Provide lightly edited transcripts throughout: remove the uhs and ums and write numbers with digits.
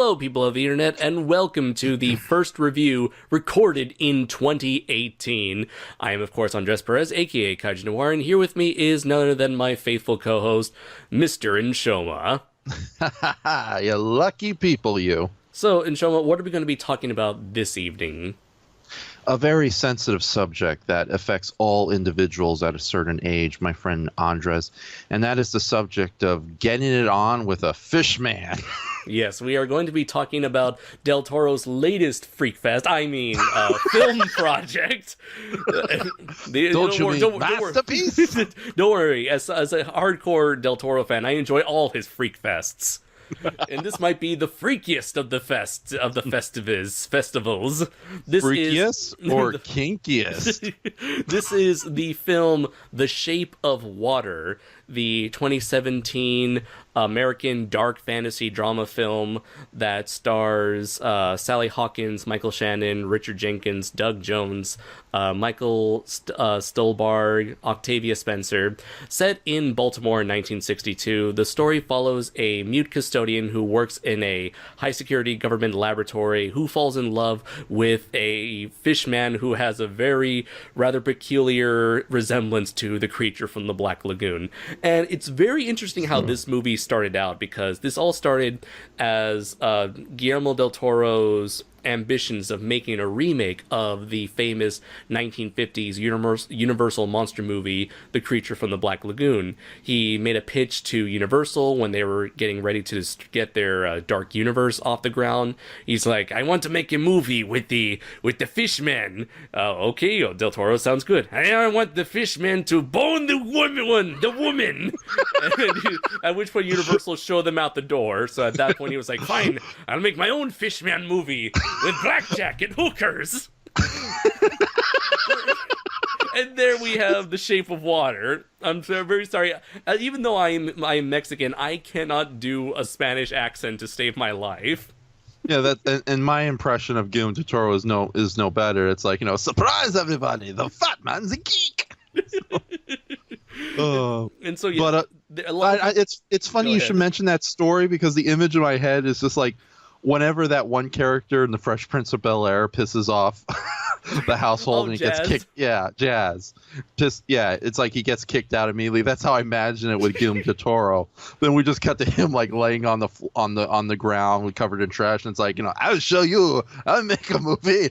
Hello, people of the internet, and welcome to the first review recorded in 2018. I am, of course, Andres Perez, aka Kaiju Noir, and here with me is none other than my faithful co-host, Mr. Enshohma. You lucky people, you. So, Enshohma, what are we going to be talking about this evening? A very sensitive subject that affects all individuals at a certain age, my friend Andres, and that is the subject of getting it on with a fish man. Yes, we are going to be talking about Del Toro's latest film project. Don't masterpiece? Don't worry, as a hardcore Del Toro fan, I enjoy all his freak fests. And this might be the freakiest of the festivals. Freakiest or kinkiest? This is the film The Shape of Water, the 2017 American dark fantasy drama film that stars Sally Hawkins, Michael Shannon, Richard Jenkins, Doug Jones, Michael Stolberg, Octavia Spencer. Set in Baltimore in 1962, the story follows a mute custodian who works in a high-security government laboratory who falls in love with a fishman who has a very rather peculiar resemblance to the creature from the Black Lagoon. And it's very interesting how this movie started out, because this all started as Guillermo del Toro's ambitions of making a remake of the famous 1950s Universal monster movie, The Creature from the Black Lagoon. He made a pitch to Universal when they were getting ready to get their Dark Universe off the ground. He's like, I want to make a movie with the fishmen. Okay, Del Toro, sounds good. I want the fishmen to bone the woman. At which point Universal showed them out the door. So at that point he was like, fine, I'll make my own fishman movie with blackjack and hookers. And there we have The Shape of Water. I'm very sorry. Even though I'm Mexican, I cannot do a Spanish accent to save my life. Yeah, and my impression of Guillermo del Toro is no better. It's like, surprise everybody, the fat man's a geek. And so, yeah, but it's funny you should mention that story, because the image in my head is just like, whenever that one character in The Fresh Prince of Bel-Air pisses off the household and he gets kicked, Jazz. It's like he gets kicked out immediately. That's how I imagine it with Guillermo del Toro. Then we just cut to him like laying on the ground, covered in trash, and it's like, I'll show you. I'll make a movie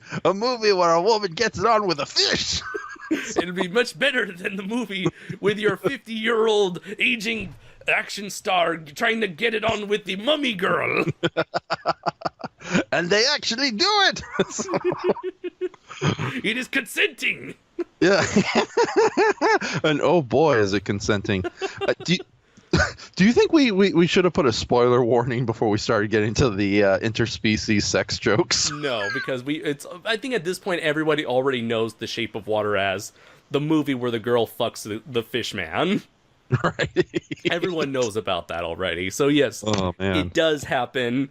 where a woman gets it on with a fish. It'll be much better than the movie with your 50-year-old aging action star trying to get it on with the mummy girl. And they actually do it. It is consenting. Yeah. And oh boy, is it consenting. Do you think we should have put a spoiler warning before we started getting to the interspecies sex jokes? No, because I think at this point everybody already knows The Shape of Water as the movie where the girl fucks the fish man. Right. Everyone knows about that already. So yes, it does happen.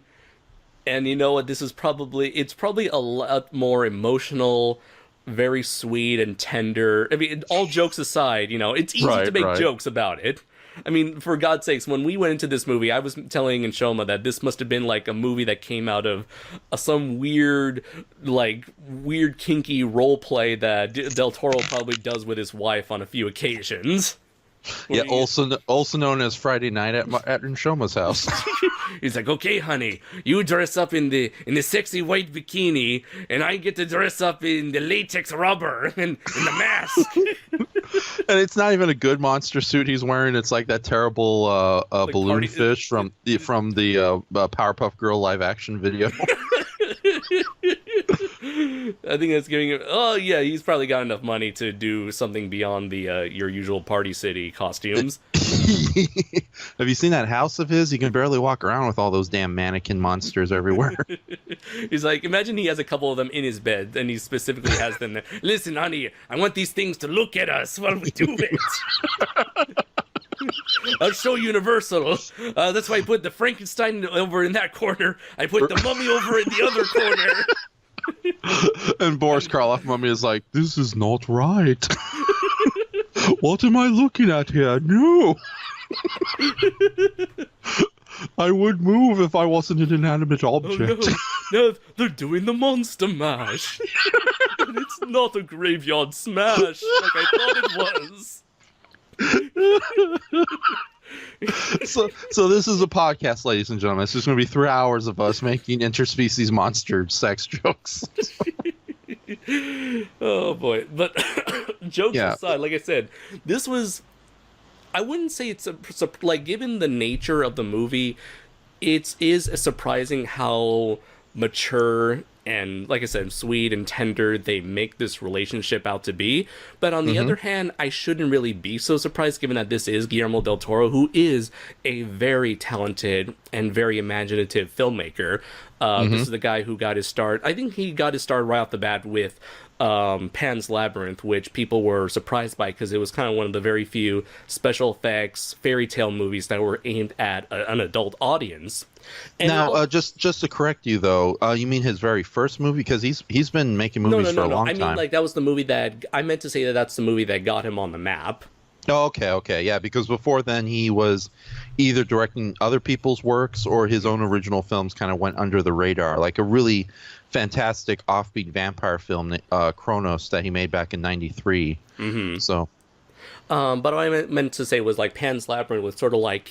And you know what? It's probably a lot more emotional, very sweet and tender. I mean, all jokes aside, it's easy to make jokes about it. I mean, for God's sakes, when we went into this movie, I was telling Enshohma that this must have been like a movie that came out of some weird kinky role play that Del Toro probably does with his wife on a few occasions. Yeah, also known as Friday night at Enshohma's house. He's like, okay, honey, you dress up in the sexy white bikini, and I get to dress up in the latex rubber and the mask. And it's not even a good monster suit he's wearing. It's like that terrible balloon fish from the Powerpuff Girl live action video. I think that's giving him. Oh yeah, he's probably got enough money to do something beyond the your usual Party City costumes. Have you seen that house of his? He can barely walk around with all those damn mannequin monsters everywhere. He's like, imagine he has a couple of them in his bed, and he specifically has them there. Listen, honey, I want these things to look at us while we do it. I'll show Universal. That's why I put the Frankenstein over in that corner. I put the mummy over in the other corner. And Boris Karloff mummy is like, this is not right. What am I looking at here? No. I would move if I wasn't an inanimate Oh object. no, no, they're doing the monster mash. And it's not a graveyard smash like I thought it was. So this is a podcast, ladies and gentlemen. This is going to be 3 hours of us making interspecies monster sex jokes. Oh boy. But jokes Yeah. aside, like I said, this was, I wouldn't say it's like, given the nature of the movie, it is surprising how mature and, like I said, sweet and tender they make this relationship out to be. But on the other hand, I shouldn't really be so surprised, given that this is Guillermo del Toro, who is a very talented and very imaginative filmmaker. This is the guy who got his start. I think he got his start right off the bat with Pan's Labyrinth, which people were surprised by because it was kind of one of the very few special effects fairy tale movies that were aimed at an adult audience. And Now, just to correct you though, you mean his very first movie? Because he's been making movies for a long time. I mean, like, that was the movie that I meant to say, that's the movie that got him on the map. Oh, okay, yeah. Because before then, he was either directing other people's works or his own original films kind of went under the radar, like a really fantastic offbeat vampire film, Kronos, that he made back in '93. So. But what I meant to say was, like, Pan's Labyrinth was sort of like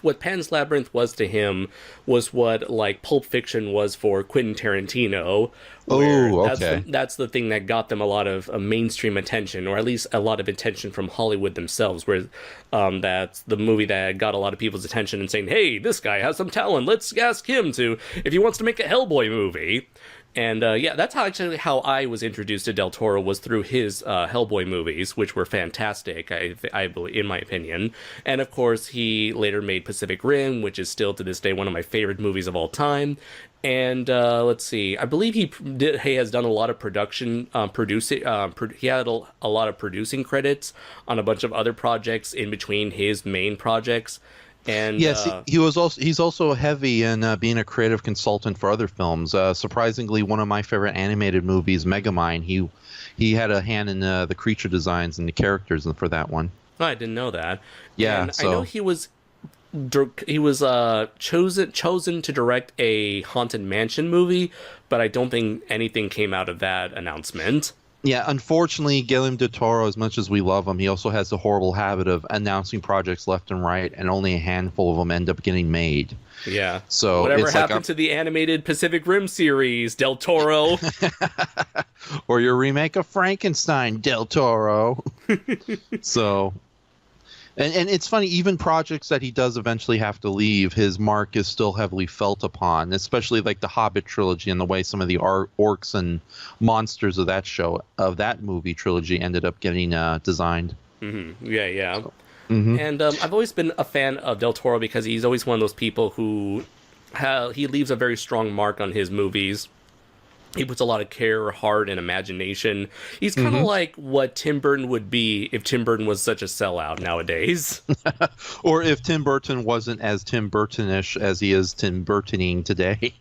what Pan's Labyrinth was to him was what, like, Pulp Fiction was for Quentin Tarantino. Oh, okay. That's the thing that got them a lot of mainstream attention, or at least a lot of attention from Hollywood themselves. Where that's the movie that got a lot of people's attention and saying, "Hey, this guy has some talent. Let's ask him to if he wants to make a Hellboy movie." And yeah, that's how I was introduced to Del Toro, was through his Hellboy movies, which were fantastic, I believe, in my opinion. And of course, he later made Pacific Rim, which is still to this day one of my favorite movies of all time. And let's see, I believe he has done a lot of production, producing. He had a lot of producing credits on a bunch of other projects in between his main projects. And yes, he's also heavy in being a creative consultant for other films. Surprisingly, one of my favorite animated movies, Megamind, he had a hand in the creature designs and the characters for that one. Oh, I didn't know that. Yeah, and I know he was chosen to direct a Haunted Mansion movie, but I don't think anything came out of that announcement. Yeah, unfortunately, Guillermo del Toro, as much as we love him, he also has the horrible habit of announcing projects left and right, and only a handful of them end up getting made. Yeah. So whatever happened to the animated Pacific Rim series, Del Toro? Or your remake of Frankenstein, Del Toro. So... And it's funny, even projects that he does eventually have to leave, his mark is still heavily felt upon, especially like the Hobbit trilogy and the way some of the orcs and monsters of that movie trilogy ended up getting designed. Yeah. So, and I've always been a fan of Del Toro because he's always one of those people who he leaves a very strong mark on his movies. He puts a lot of care, heart, and imagination. He's kind of like what Tim Burton would be if Tim Burton was such a sellout nowadays. Or if Tim Burton wasn't as Tim Burtonish as he is Tim Burtoning today.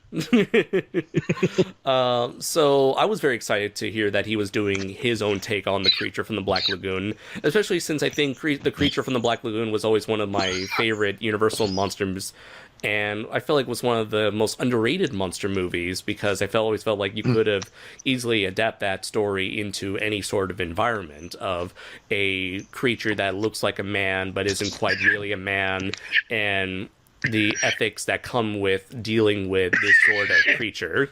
So I was very excited to hear that he was doing his own take on The Creature from the Black Lagoon, especially since I think The Creature from the Black Lagoon was always one of my favorite Universal monsters. And I feel like it was one of the most underrated monster movies because I always felt like you could have easily adapt that story into any sort of environment of a creature that looks like a man but isn't quite really a man, and the ethics that come with dealing with this sort of creature.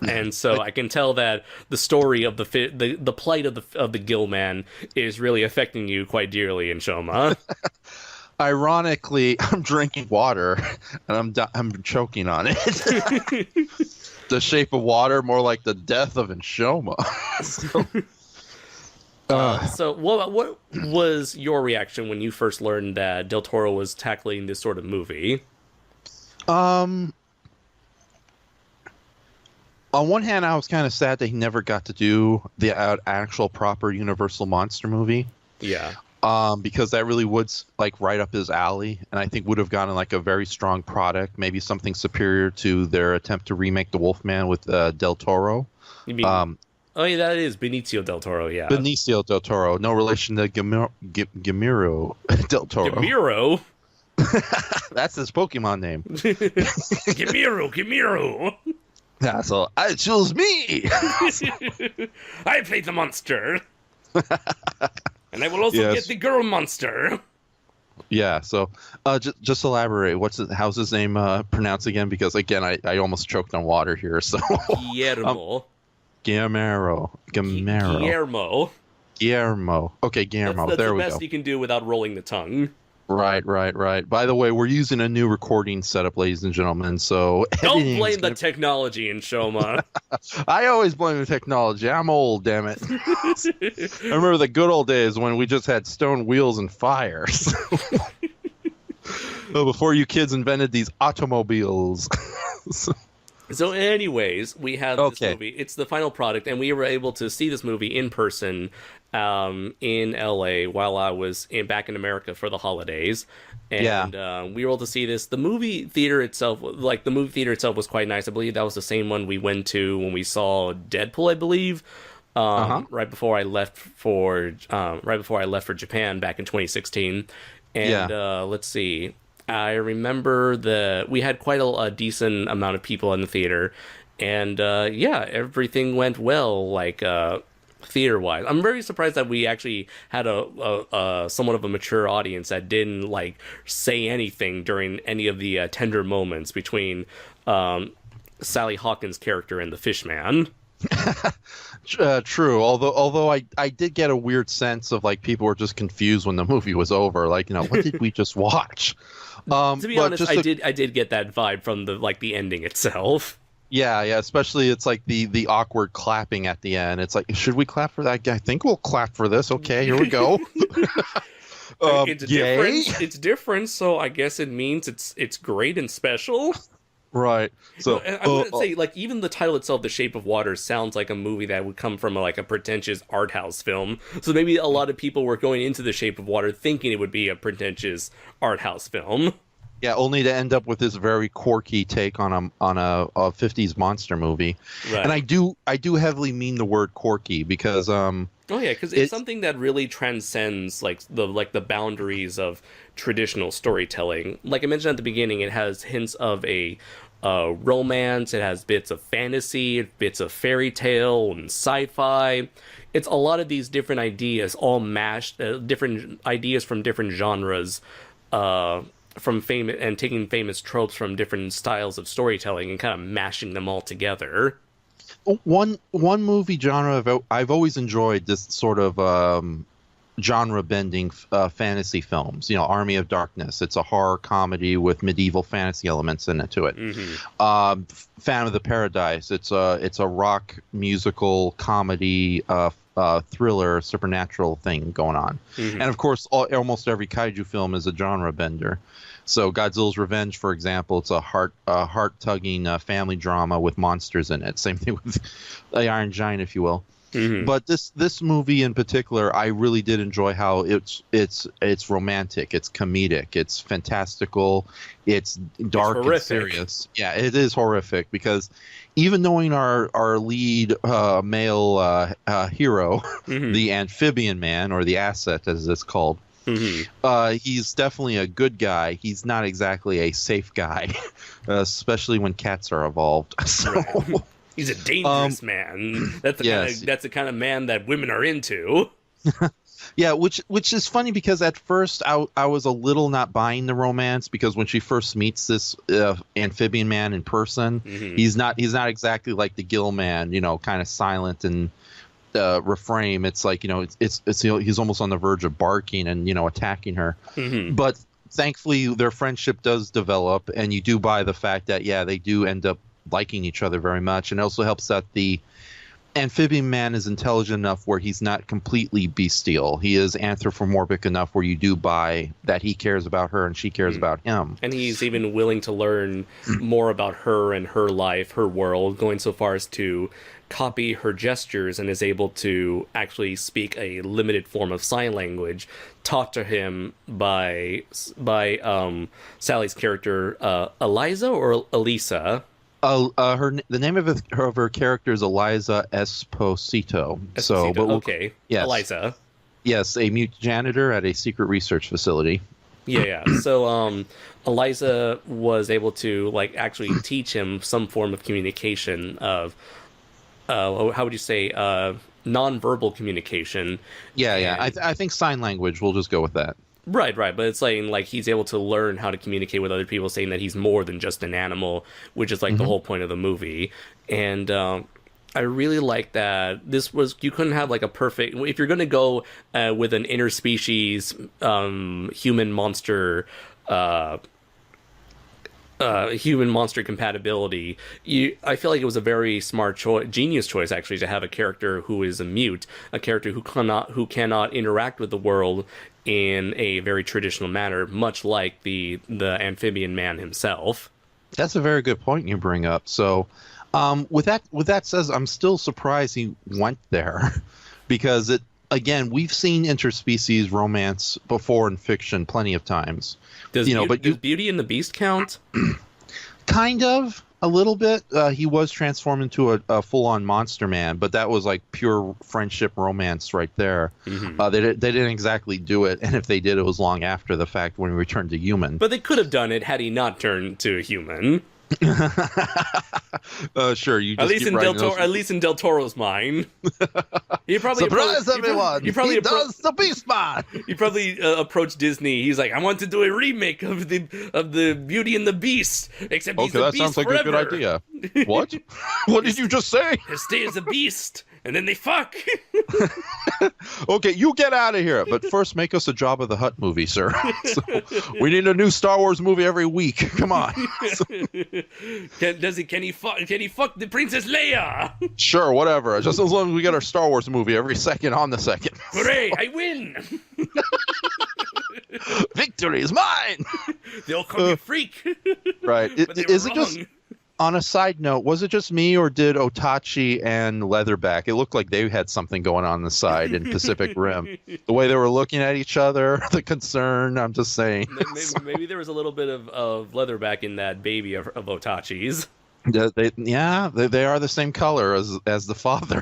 And so I can tell that the story of the plight of the Gill Man is really affecting you quite dearly, Enshohma. Ironically, I'm drinking water and I'm choking on it. The Shape of Water, more like the death of Enshohma. So what was your reaction when you first learned that Del Toro was tackling this sort of movie? On one hand, I was kind of sad that he never got to do the actual proper Universal monster movie. Yeah. Because that really would like right up his alley, and I think would have gotten like a very strong product, maybe something superior to their attempt to remake The Wolfman with Del Toro. You mean? Oh yeah, that is Benicio del Toro. Yeah, Benicio del Toro, no relation to Guillermo del Toro. Guillermo? That's his Pokemon name. Gimiru. Yeah, so I choose me. I play the monster. And I will also get the girl monster. Yeah, so just elaborate. How's his name pronounced again? Because again, I almost choked on water here. So Guillermo. Guillermo. Okay, Guillermo. That's there the we go. best you can do without rolling the tongue. Right. By the way, we're using a new recording setup, ladies and gentlemen. So don't blame the technology, Enshohma. I always blame the technology. I'm old, damn it. I remember the good old days when we just had stone wheels and fire. Before you kids invented these automobiles. So anyways, we have this movie. It's the final product, and we were able to see this movie in person in LA while I was back in America for the holidays. And we were able to see this. The movie theater itself was quite nice. I believe that was the same one we went to when we saw Deadpool, I believe. Right before I left for Japan back in 2016. And let's see. I remember we had quite a decent amount of people in the theater, and everything went well, like theater-wise. I'm very surprised that we actually had a somewhat of a mature audience that didn't like say anything during any of the tender moments between Sally Hawkins' character and the Fishman. True. Although I did get a weird sense of like people were just confused when the movie was over. Like, what did we just watch? To be honest, I did get that vibe from the ending itself. Yeah. Especially it's like the awkward clapping at the end. It's like, should we clap for that guy? I think we'll clap for this. Okay, here we go. It's different, so I guess it means it's great and special. Right. So I wouldn't say even the title itself, "The Shape of Water," sounds like a movie that would come from a pretentious art house film. So maybe a lot of people were going into The Shape of Water thinking it would be a pretentious art house film. Yeah, only to end up with this very quirky take on a 50s monster movie. Right. And I do heavily mean the word quirky because because it's something that really transcends the boundaries of traditional storytelling. Like I mentioned at the beginning, it has hints of a romance, it has bits of fantasy, bits of fairy tale and sci-fi. It's a lot of these different ideas all mashed, different ideas from different genres, from famous and taking famous tropes from different styles of storytelling and kind of mashing them all together. One movie genre I've always enjoyed this sort of genre bending fantasy films. Army of Darkness. It's a horror comedy with medieval fantasy elements into it. Mm-hmm. Phantom of the Paradise. It's a rock musical comedy thriller supernatural thing going on. Mm-hmm. And of course almost every kaiju film is a genre bender. So Godzilla's Revenge, for example, it's a heart-tugging family drama with monsters in it. Same thing with the Iron Giant, if you will. Mm-hmm. But this movie in particular, I really did enjoy how it's romantic, it's comedic, it's fantastical, it's dark and serious. Yeah, it is horrific because even knowing our lead male hero, mm-hmm. the amphibian man or the asset as it's called. Mm-hmm. He's definitely a good guy. He's not exactly a safe guy, especially when cats are involved. So, right. He's a dangerous man. That's the kind of man that women are into. Yeah, which is funny because at first I was a little not buying the romance because when she first meets this amphibian man in person, mm-hmm. he's not exactly like the Gill man, kind of silent and refrain. It's like he's almost on the verge of barking and attacking her. Mm-hmm. But thankfully their friendship does develop, and you do buy the fact that they do end up liking each other very much. And it also helps that the amphibian man is intelligent enough where he's not completely bestial. He is anthropomorphic enough where you do buy that he cares about her and she cares about him. And he's even willing to learn more about her and her life, her world, going so far as to copy her gestures, and is able to actually speak a limited form of sign language taught to him by Sally's character, Eliza or Elisa. The name of her character is Eliza Esposito. Okay. Yes. Eliza. Yes, a mute janitor at a secret research facility. Yeah. So Eliza was able to like actually teach him some form of communication of how would you say nonverbal communication. Yeah. And I think sign language. We'll just go with that. right, but it's saying like he's able to learn how to communicate with other people, saying that he's more than just an animal, which is like the Hmm. whole point of the movie. And I really like that. This was you couldn't have like a perfect if you're gonna go with an interspecies human monster. Uh, Human monster compatibility. I feel like it was a very smart choice, genius choice actually, to have a character who is a mute, a character who cannot interact with the world in a very traditional manner, much like the amphibian man himself. That's a very good point you bring up. So, with that says, I'm still surprised he went there, because it again we've seen interspecies romance before in fiction plenty of times. Does Beauty and the Beast count? Kind of a little bit. He was transformed into a full-on monster man, but that was like pure friendship romance right there. They didn't exactly do it, and if they did, it was long after the fact when he returned to human. But they could have done it had he not turned to a human. Sure, you At just least keep in writing those. At least in Del Toro's mind. He probably Surprise, everyone! He does the Beast Man. He probably approached Disney. He's like, I want to do a remake of the Beauty and the Beast, except he's Okay, the that Beast sounds like forever. a good idea. What? What did you just say? He'll stay as a beast, and then they fuck. Okay, you get out of here. But first, make us a Jabba the Hutt movie, sir. So, we need a new Star Wars movie every week. Come on. Can he fuck the Princess Leia? Sure, whatever. Just as long as we get our Star Wars movie every second on the second. Hooray! I win. Victory is mine. They'll call me a freak. Right. But they Is were it just wrong. on a side note? Was it just me, or did Otachi and Leatherback? It looked like they had something going on the side in Pacific Rim. The way they were looking at each other, the concern. I'm just saying. Maybe there was a little bit of leatherback in that baby of Otachi's. They are the same color as the father.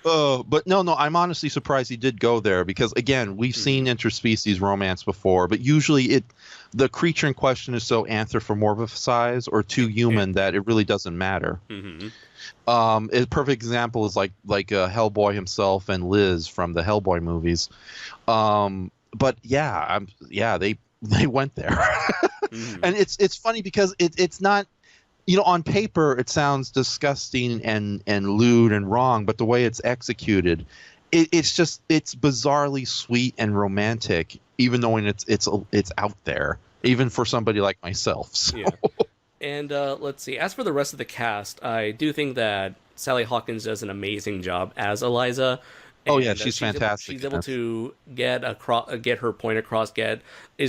But no, I'm honestly surprised he did go there, because again, we've seen interspecies romance before, but usually the creature in question is so anthropomorphized or too human that it really doesn't matter. A perfect example is like Hellboy himself and Liz from the Hellboy movies. But they went there, and it's funny because it's not. On paper, it sounds disgusting and lewd and wrong, but the way it's executed, it's bizarrely sweet and romantic, even though it's out there, even for somebody like myself. So. Yeah. And let's see. As for the rest of the cast, I do think that Sally Hawkins does an amazing job as Eliza. Oh yeah, And, she's fantastic. She's able to get her point across.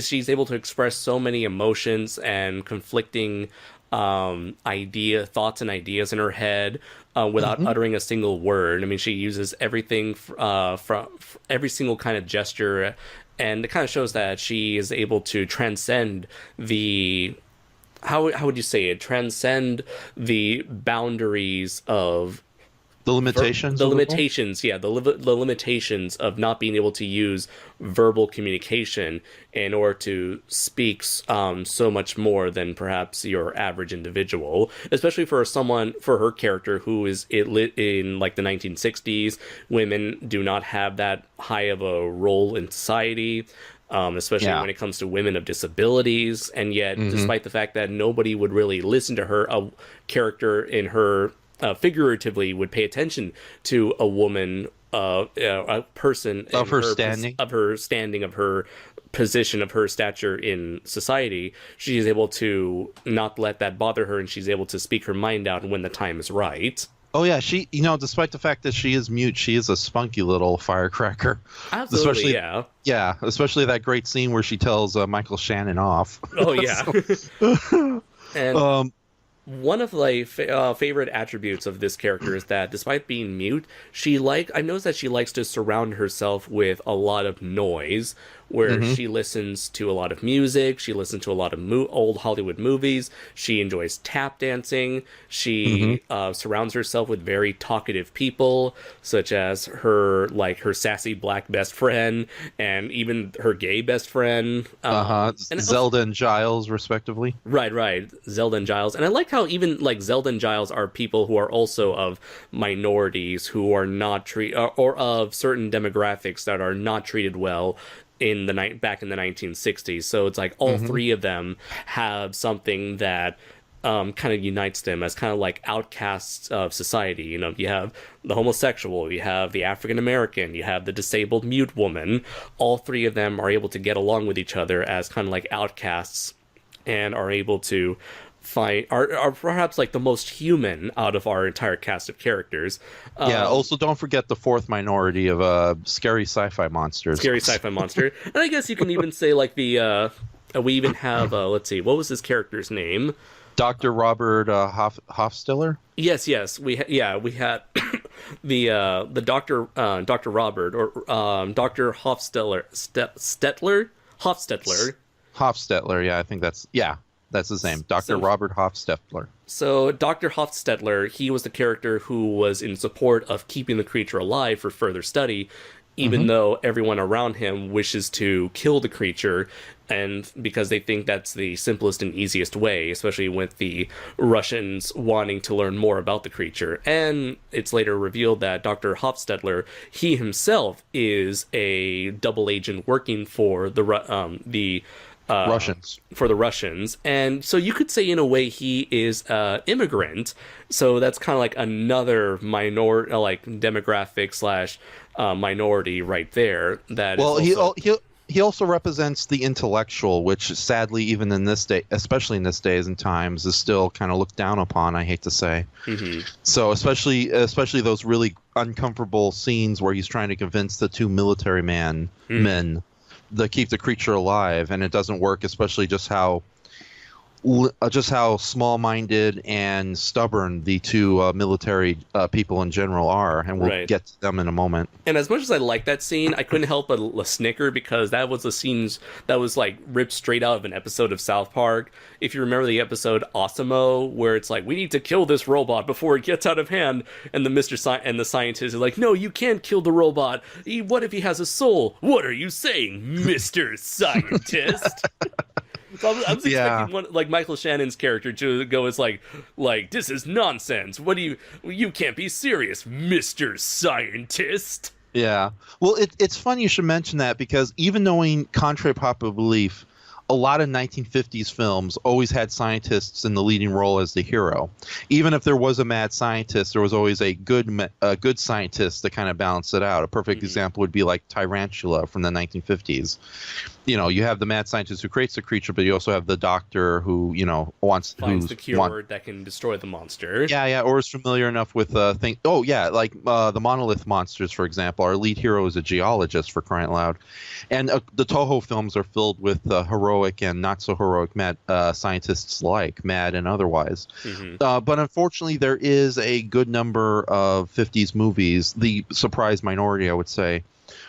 She's able to express so many emotions and conflicting thoughts and ideas in her head without uttering a single word. I mean, she uses everything from every single kind of gesture, and it kind of shows that she is able to transcend the how would you say it? Transcend the boundaries of The limitations. the limitations, yeah, the limitations of not being able to use verbal communication in order to speak so much more than perhaps your average individual, especially for her character who is in like the 1960s. Women do not have that high of a role in society. Especially when it comes to women of disabilities, and yet, despite the fact that nobody would really listen to her, a character in her figuratively would pay attention to a woman, a person of her standing, of her position, of her stature in society. She is able to not let that bother her, and she's able to speak her mind out when the time is right. Oh yeah, she, despite the fact that she is mute, she is a spunky little firecracker. Absolutely, Yeah, especially that great scene where she tells Michael Shannon off. Oh yeah. And one of my favorite attributes of this character is that despite being mute, I've noticed that she likes to surround herself with a lot of noise, where Mm-hmm. she listens to a lot of music, she listens to a lot of old Hollywood movies, she enjoys tap dancing, Mm-hmm. she surrounds herself with very talkative people, such as her sassy black best friend and even her gay best friend. Uh-huh. And Zelda and Giles, respectively. right, Zelda and Giles. And I like how even like Zelda and Giles are people who are also of minorities who are not or of certain demographics that are not treated well in the night back in the 1960s. So it's like all Mm-hmm. three of them have something that kind of unites them as kind of like outcasts of society. You know, you have the homosexual, you have the African American, you have the disabled mute woman. All three of them are able to get along with each other as kind of like outcasts and are able to find are perhaps like the most human out of our entire cast of characters. Yeah. Also, don't forget the fourth minority of scary sci-fi monsters. Scary sci-fi monster, and I guess you can even say like the we even have let's see, what was his character's name? Dr. Robert Hofstiller. Yes, we had the Dr. Robert or Dr. Hofstetler. Hofstetler. Yeah, I think that's his name. Dr. So Robert Hofstetler. So Dr. Hofstetler, he was the character who was in support of keeping the creature alive for further study, even Mm-hmm. though everyone around him wishes to kill the creature, and because they think that's the simplest and easiest way, especially with the Russians wanting to learn more about the creature. And it's later revealed that Dr. Hofstetler, he himself is a double agent working for the Russians. for the Russians. And so you could say in a way he is an immigrant. So that's kind of like another like demographic slash minority right there. That Well, is also... he also represents the intellectual, which sadly, even in this day, especially in this days and times, is still kind of looked down upon. I hate to say. Mhm. So especially those really uncomfortable scenes where he's trying to convince the two military men to keep the creature alive, and it doesn't work. Especially just how small-minded and stubborn the two military people in general are, and we'll Right. get to them in a moment. And as much as I like that scene, I couldn't help but snicker because that was a scene that was like ripped straight out of an episode of South Park. If you remember the episode Osimo, where it's like, we need to kill this robot before it gets out of hand, and the scientist is like, no, you can't kill the robot. What if he has a soul? What are you saying, Mister Scientist? So I was expecting one like Michael Shannon's character to go as like this is nonsense. What do you can't be serious, Mr. Scientist. Yeah. Well, it's funny you should mention that, because even knowing contrary to popular belief, a lot of 1950s films always had scientists in the leading role as the hero. Even if there was a mad scientist, there was always a good scientist to kind of balance it out. A perfect example would be like Tarantula from the 1950s. You know, you have the mad scientist who creates the creature, but you also have the doctor who, Finds the cure that can destroy the monster. Yeah, or is familiar enough with things. Oh, yeah, like the monolith monsters, for example. Our lead hero is a geologist, for crying out loud. And the Toho films are filled with heroic and not so heroic mad scientists alike, mad and otherwise. But unfortunately, there is a good number of 50s movies, the surprise minority, I would say,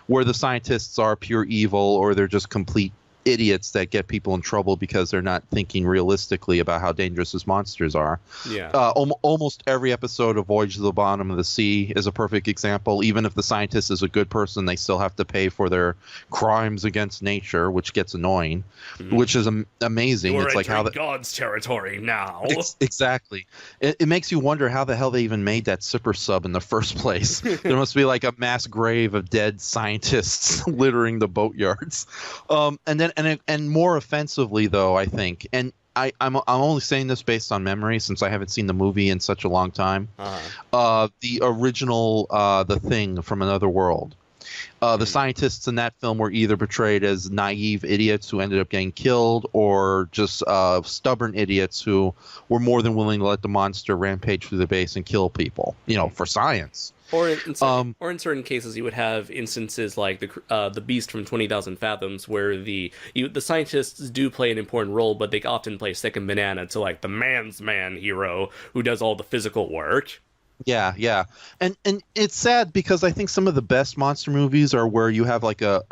where the scientists are pure evil, or they're just complete idiots that get people in trouble because they're not thinking realistically about how dangerous these monsters are. Yeah. Almost every episode of Voyage to the Bottom of the Sea is a perfect example. Even if the scientist is a good person, they still have to pay for their crimes against nature, which gets annoying, which is amazing. You're it's like how God's territory now. Exactly. It makes you wonder how the hell they even made that super sub in the first place. There must be like a mass grave of dead scientists littering the boatyards. And more offensively, though, I think, and I'm only saying this based on memory since I haven't seen the movie in such a long time. The original The Thing from Another World. The scientists in that film were either portrayed as naive idiots who ended up getting killed, or just stubborn idiots who were more than willing to let the monster rampage through the base and kill people, for science. Or in certain cases, you would have instances like the Beast from 20,000 Fathoms, where the scientists do play an important role, but they often play second banana to like the man's man hero who does all the physical work. Yeah. And it's sad because I think some of the best monster movies are where you have like a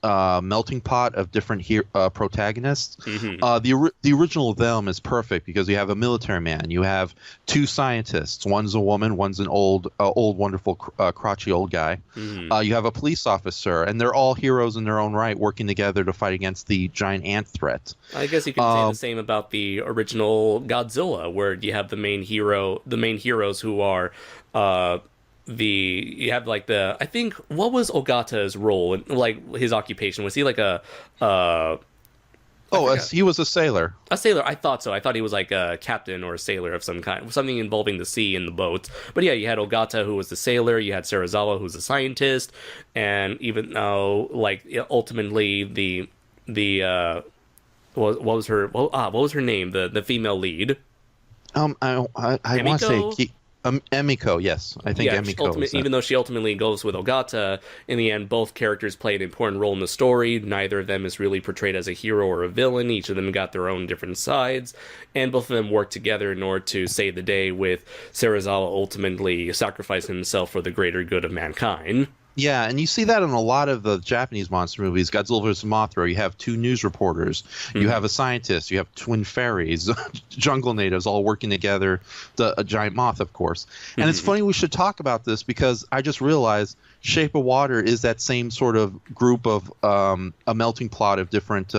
melting pot of different protagonists. Hmm. The original them is perfect because you have a military man, you have two scientists, one's a woman, one's an old wonderful crotchety old guy. Hmm. You have a police officer, and they're all heroes in their own right, working together to fight against the giant ant threat. I guess you can say the same about the original Godzilla, where you have the main heroes who are uh you have like the I think what was Ogata's role and like his occupation, was he like uh I Oh, forgot. he was a sailor. A sailor? I thought so. I thought he was like a captain or a sailor of some kind, something involving the sea and the boats. But yeah, you had Ogata, who was the sailor. You had Serizawa, who's the scientist, and even though, like, ultimately what was her what was her name? The female lead. I want to Emiko? say Emiko. Yes, I think Yeah, Emiko is it. even though she ultimately goes with Ogata, in the end, both characters play an important role in the story. Neither of them is really portrayed as a hero or a villain. Each of them got their own different sides, and both of them work together in order to save the day, with Serizawa ultimately sacrificing himself for the greater good of mankind. Yeah, and you see that in a lot of the Japanese monster movies. Godzilla vs. Mothra, you have two news reporters, you Mhm. have a scientist, you have twin fairies, jungle natives all working together, a giant moth, of course. And it's Mhm. funny we should talk about this because I just realized Shape of Water is that same sort of group of a melting pot of different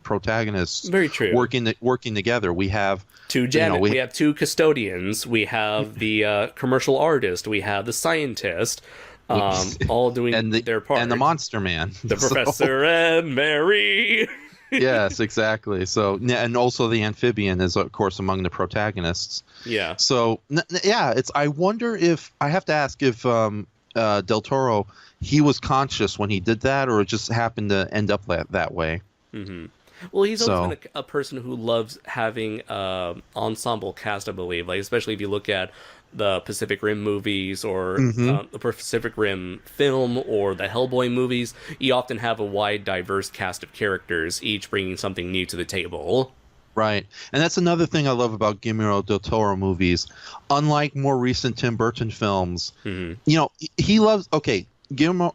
protagonists Very true. working together. We have, We have two custodians. We have the commercial artist. We have the scientist. All doing and the their part. and the Monster Man. The So, professor and Mary. yes, exactly. So, and also the amphibian is, of course, among the protagonists. Yeah. So, yeah, it's. I wonder if I have to ask if Del Toro, he was conscious when he did that, or it just happened to end up that way. Hmm. Well, he's always been So, a person who loves having ensemble cast, I believe. Like, especially if you look at the Pacific Rim movies, or hmm the Pacific Rim film, or the Hellboy movies, you often have a wide, diverse cast of characters, each bringing something new to the table. right, and that's another thing I love about Guillermo del Toro movies. Unlike more recent Tim Burton films, Hmm. he loves. Okay, Guillermo.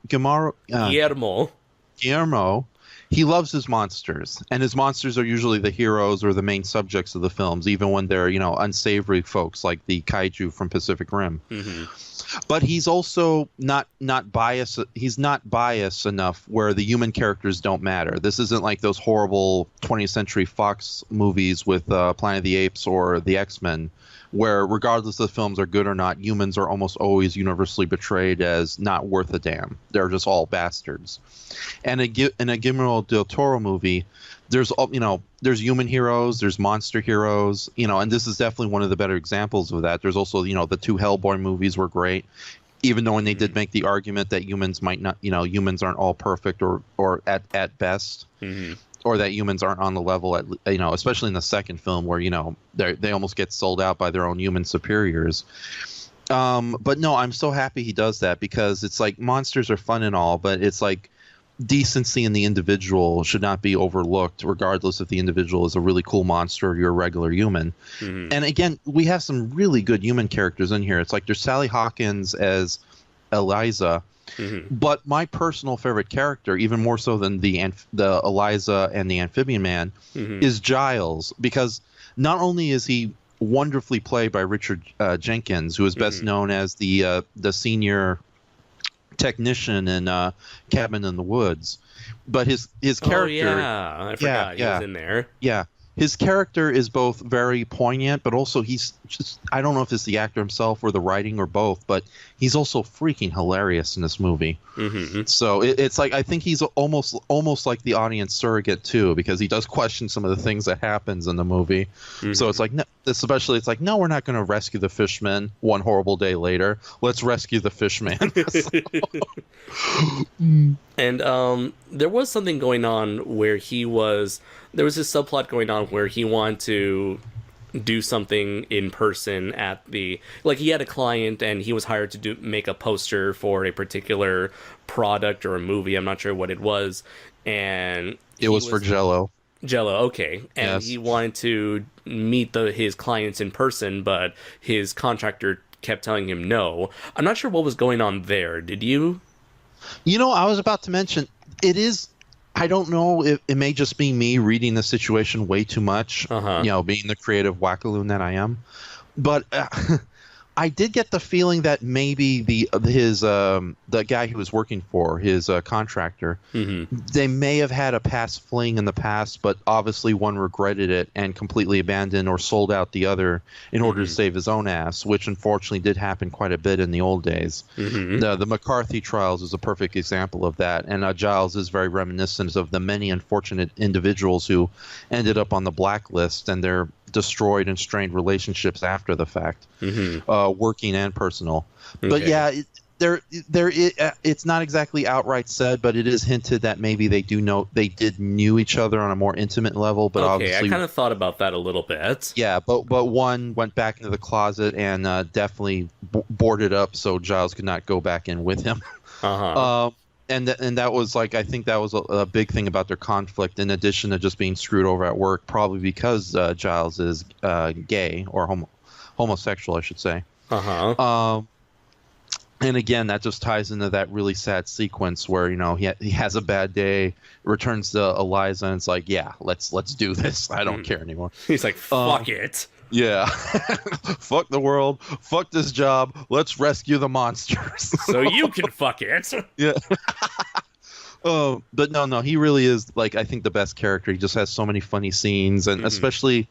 Guillermo, he loves his monsters, and his monsters are usually the heroes or the main subjects of the films, even when they're unsavory folks like the kaiju from Pacific Rim. Hmm. But he's also not biased. He's not biased enough where the human characters don't matter. This isn't like those horrible 20th Century Fox movies with Planet of the Apes or the X-Men, where regardless if the films are good or not, humans are almost always universally betrayed as not worth a damn. They're just all bastards. And in a Guillermo del Toro movie, there's human heroes, there's monster heroes, and this is definitely one of the better examples of that. There's also, the two Hellboy movies were great, even though when they did Hmm. make the argument that humans might not, humans aren't all perfect or at best, Hmm. or that humans aren't on the level especially in the second film where, they almost get sold out by their own human superiors. But no, I'm so happy he does that because it's like monsters are fun and all, but it's like decency in the individual should not be overlooked, regardless if the individual is a really cool monster or you're a regular human. Hmm. And again, we have some really good human characters in here. It's like there's Sally Hawkins as Eliza, Hmm. but my personal favorite character, even more so than the Eliza and the Amphibian Man, Hmm. is Giles, because not only is he wonderfully played by Richard Jenkins, who is best Hmm. known as the senior technician in Cabin in the Woods, but his Oh character, yeah, I yeah, forgot he was yeah, in there. yeah. His character is both very poignant, but also he's just, I don't know if it's the actor himself or the writing or both, but he's also freaking hilarious in this movie. Hmm. So it's like I think he's almost like the audience surrogate too, because he does question some of the things that happens in the movie. So it's Hmm. like, no, especially it's like, no, we're not going to rescue the fishman one horrible day later. Let's rescue the fishman. And there was something going on where there was this subplot going on where he wanted to do something in person at the, like, he had a client and he was hired to make a poster for a particular product or a movie. I'm not sure what it was, and It he was for was Jello. Jello, okay, and Yes. he wanted to meet his clients in person, but his contractor kept telling him no. I'm not sure what was going on there. Did you? I was about to mention it is. I don't know. It may just be me reading the situation way too much. Being the creative wackaloon that I am, but I did get the feeling that maybe the guy he was working for, his contractor, they may have had a past fling in the past, but obviously one regretted it and completely abandoned or sold out the other in order to save his own ass, which unfortunately did happen quite a bit in the old days. The McCarthy trials is a perfect example of that, and Giles is very reminiscent of the many unfortunate individuals who ended up on the blacklist and their destroyed and strained relationships after the fact, working and personal. But yeah, it's not exactly outright said, but it is hinted that maybe they knew each other on a more intimate level. But obviously, I kind of thought about that a little bit. Yeah, but one went back into the closet and definitely boarded up so Giles could not go back in with him. And that was I think that was a big thing about their conflict, in addition to just being screwed over at work, probably because Giles is gay or homosexual, I should say. And again, that just ties into that really sad sequence where he has a bad day, returns to Eliza, and it's like, yeah, let's do this. I don't care anymore. He's like, fuck it. Yeah. Fuck the world. Fuck this job. Let's rescue the monsters. So you can fuck it. Yeah. But no, he really is, I think, the best character. He just has so many funny scenes, and especially,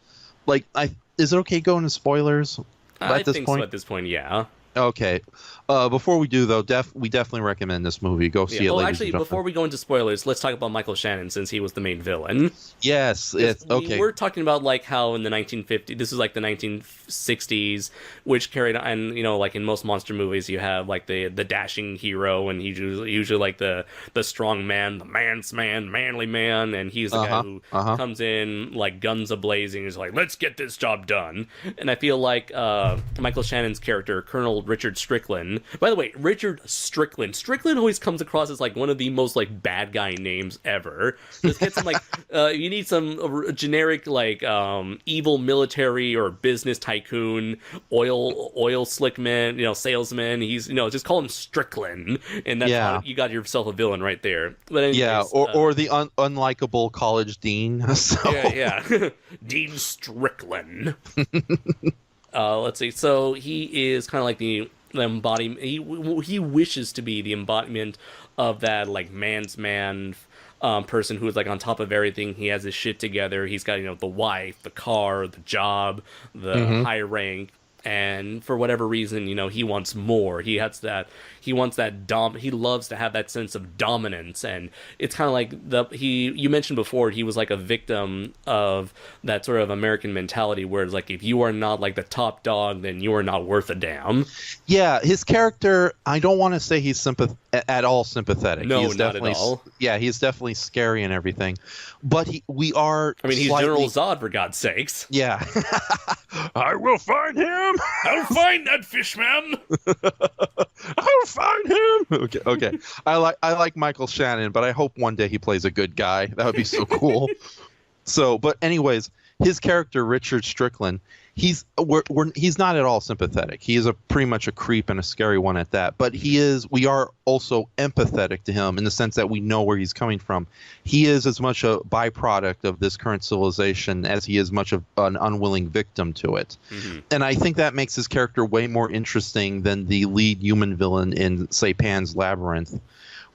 is it okay going to spoilers at this point? So at this point, yeah. Okay. Before we do, though, we definitely recommend this movie. Go see it. Actually, before we go into spoilers, let's talk about Michael Shannon, since he was the main villain. Yes, it's okay. We're talking about how in the 1950s, this is the 1960s, which carried on, and in most monster movies, you have the dashing hero, and he's usually the strong man, the man's man, manly man, and he's the guy who comes in guns a-blazing, is let's get this job done. And I feel Michael Shannon's character, Colonel Richard Strickland. By the way, Richard Strickland. Strickland always comes across as one of the most bad guy names ever. Just get some you need some generic evil military or business tycoon, oil slick man, salesman. He's just call him Strickland, and that's how you got yourself a villain right there. But anyways, or the unlikable college dean. So. Yeah. Dean Strickland. Let's see. So he is kind of the embodiment. He wishes to be the embodiment of that man's man person who is on top of everything. He has his shit together. He's got the wife, the car, the job, the high rank. And for whatever reason, he wants more. He loves to have that sense of dominance, and it's kind of you mentioned before, he was a victim of that sort of American mentality where it's if you are not the top dog, then you are not worth a damn. Yeah, his character, I don't want to say he's at all sympathetic. No, he's not at all. Yeah, he's definitely scary and everything. But he's General Zod, for God's sakes. Yeah. I will find him. I'll find that fish man. I'll find him. Okay. I like Michael Shannon, but I hope one day he plays a good guy. That would be so cool. But anyways, his character Richard Strickland, he's not at all sympathetic. He is pretty much a creep and a scary one at that. But we are also empathetic to him in the sense that we know where he's coming from. He is as much a byproduct of this current civilization as he is much of an unwilling victim to it. And I think that makes his character way more interesting than the lead human villain in, say, Pan's Labyrinth,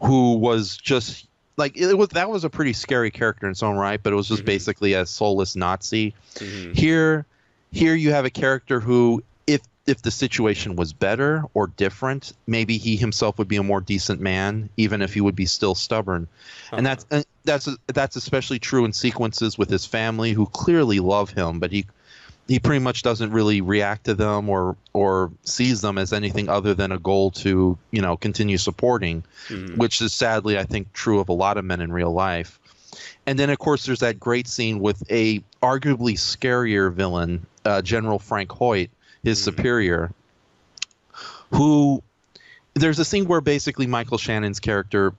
who was just that was a pretty scary character in its own right, but it was just basically a soulless Nazi. Here you have a character who, if the situation was better or different, maybe he himself would be a more decent man, even if he would be still stubborn. And that's especially true in sequences with his family, who clearly love him, but he pretty much doesn't really react to them or sees them as anything other than a goal to continue supporting, which is sadly, I think, true of a lot of men in real life. And then, of course, there's that great scene with a arguably scarier villain, General Frank Hoyt, his superior, who there's a scene where basically Michael Shannon's character,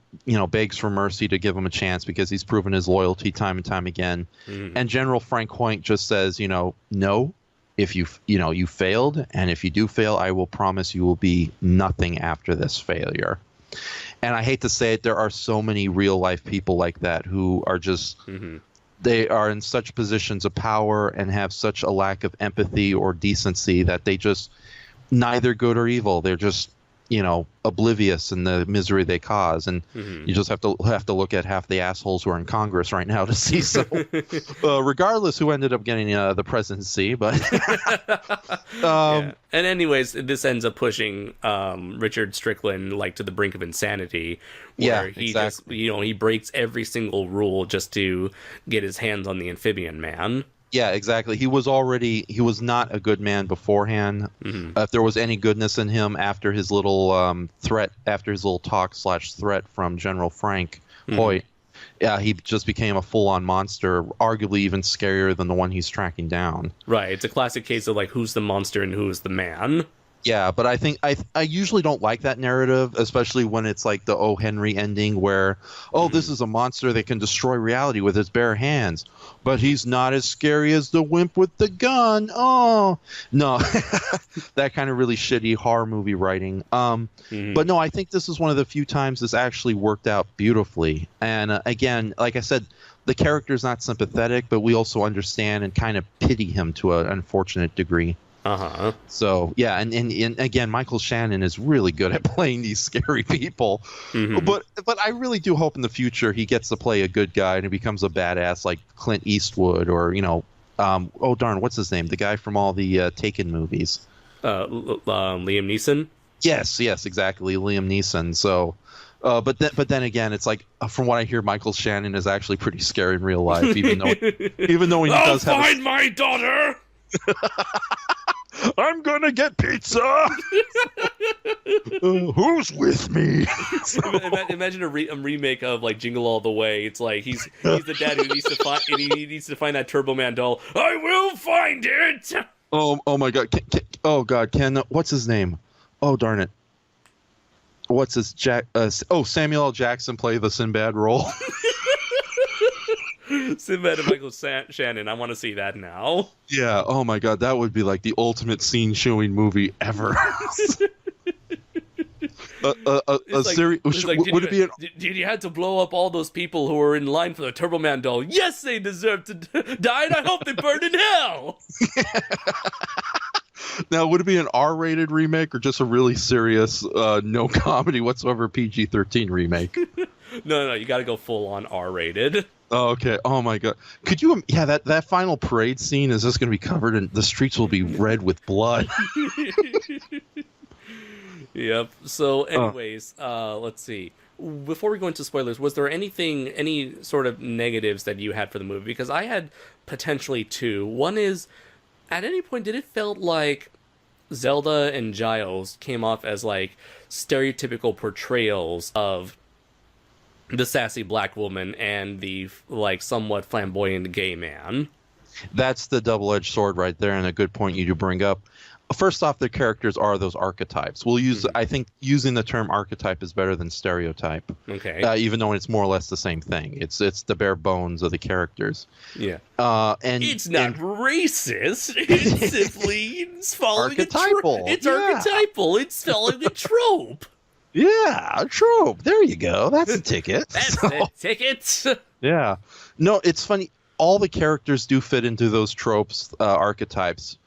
begs for mercy to give him a chance because he's proven his loyalty time and time again. And General Frank Hoyt just says, no, if you failed, and if you do fail, I will promise you will be nothing after this failure. And I hate to say it, there are so many real life people like that who are just they are in such positions of power and have such a lack of empathy or decency that they just neither good or evil. They're just, oblivious in the misery they cause, and you just have to look at half the assholes who are in Congress right now to see. So, regardless who ended up getting the presidency, but yeah. And anyways, this ends up pushing Richard Strickland to the brink of insanity, where he just he breaks every single rule just to get his hands on the amphibian man. Yeah, exactly. He was not a good man beforehand. If there was any goodness in him after his little talk/threat from General Frank Hoyt, he just became a full-on monster, arguably even scarier than the one he's tracking down. Right. It's a classic case of who's the monster and who's the man. Yeah, but I think I usually don't like that narrative, especially when it's like the O. Henry ending where, this is a monster that can destroy reality with his bare hands, but he's not as scary as the wimp with the gun. Oh, no, that kind of really shitty horror movie writing. But no, I think this is one of the few times this actually worked out beautifully. And again, like I said, the character's not sympathetic, but we also understand and kind of pity him to an unfortunate degree. So yeah, and again, Michael Shannon is really good at playing these scary people. But I really do hope in the future he gets to play a good guy and he becomes a badass like Clint Eastwood or what's his name? The guy from all the Taken movies. Liam Neeson. Yes, exactly, Liam Neeson. So. But then again, it's like from what I hear, Michael Shannon is actually pretty scary in real life, even though he does have. I'll find my daughter. I'm gonna get pizza. Who's with me? Imagine a remake of Jingle All the Way. It's like he's the dad who needs to find that Turbo Man doll. I will find it. Oh my God! Ken, what's his name? Oh darn it! What's his Samuel L. Jackson play the Sinbad role. Sinbad and Michael Shannon. I want to see that now. Yeah. Oh my God, that would be like the ultimate scene showing movie ever. Did you have to blow up all those people who were in line for the Turbo Man doll? Yes, they deserve to die, and I hope they burn in hell. Now, would it be an R-rated remake or just a really serious, no comedy whatsoever PG-13 remake? No, you got to go full on R-rated. Oh, okay. Oh my God. Could you? Yeah, that final parade scene is just going to be covered in the streets will be red with blood. Yep. So, anyways, let's see. Before we go into spoilers, was there any sort of negatives that you had for the movie? Because I had potentially two. One is, at any point, did it felt like Zelda and Giles came off as stereotypical portrayals of the sassy black woman and the somewhat flamboyant gay man? That's the double-edged sword right there, and a good point you do bring up. First off, the characters are those archetypes. We'll use. I think using the term archetype is better than stereotype. Okay. Even though it's more or less the same thing. It's the bare bones of the characters. Yeah. And it's not racist. It's simply following archetypal. It's archetypal. It's following a trope. Yeah, a trope. There you go. That's a ticket. That's a ticket. Yeah. No, it's funny. All the characters do fit into those tropes, archetypes.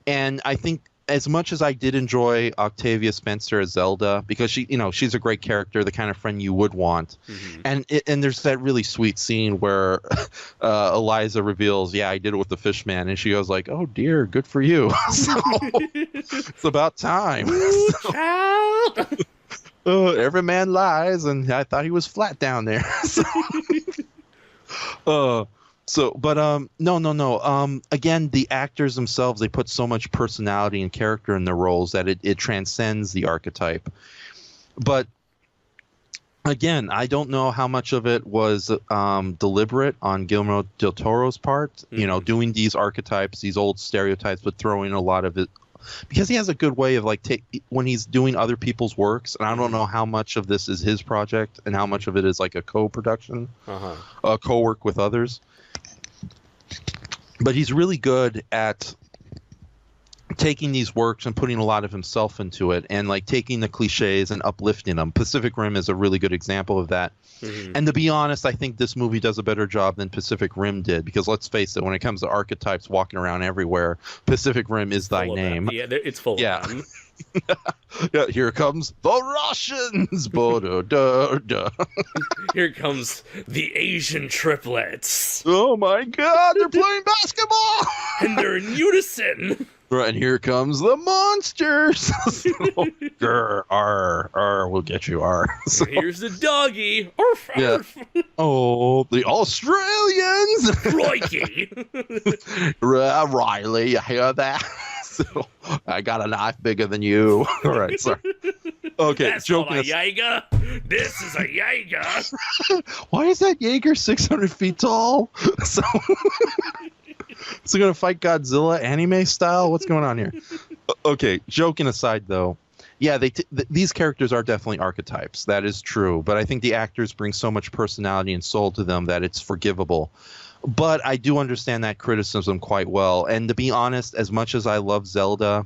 And I think as much as I did enjoy Octavia Spencer as Zelda, because she's a great character, the kind of friend you would want. And there's that really sweet scene where Eliza reveals, I did it with the fish man. And she goes like, oh dear, good for you. So it's about time. Child. Every man lies, and I thought he was flat down there. No. Again, the actors themselves, they put so much personality and character in their roles that it transcends the archetype. But again, I don't know how much of it was deliberate on Guillermo del Toro's part, doing these archetypes, these old stereotypes, but throwing a lot of it. Because he has a good way of when he's doing other people's works, and I don't know how much of this is his project and how much of it is like a co-production, co-work with others. But he's really good at taking these works and putting a lot of himself into it, and like taking the cliches and uplifting them. Pacific Rim is a really good example of that. Mm-hmm. And to be honest, I think this movie does a better job than Pacific Rim did, because let's face it, when it comes to archetypes walking around everywhere, Pacific Rim is thy name. Yeah, it's full of them. Yeah, here comes the Russians. Here comes the Asian triplets. Oh my God, they're playing basketball, and they're in unison. Right, and here comes the monsters. We'll get you, So, here's the doggy. Arf, arf. Yeah. Oh, the Australians. Crikey. Riley, you hear that? So, I got a knife bigger than you. All right, sorry. Okay, that's not a Jaeger. This is a Jaeger. Why is that Jaeger 600 feet tall? So... So they're going to fight Godzilla anime style? What's going on here? Okay, joking aside, though. Yeah, these characters are definitely archetypes. That is true. But I think the actors bring so much personality and soul to them that it's forgivable. But I do understand that criticism quite well. And to be honest, as much as I love Zelda,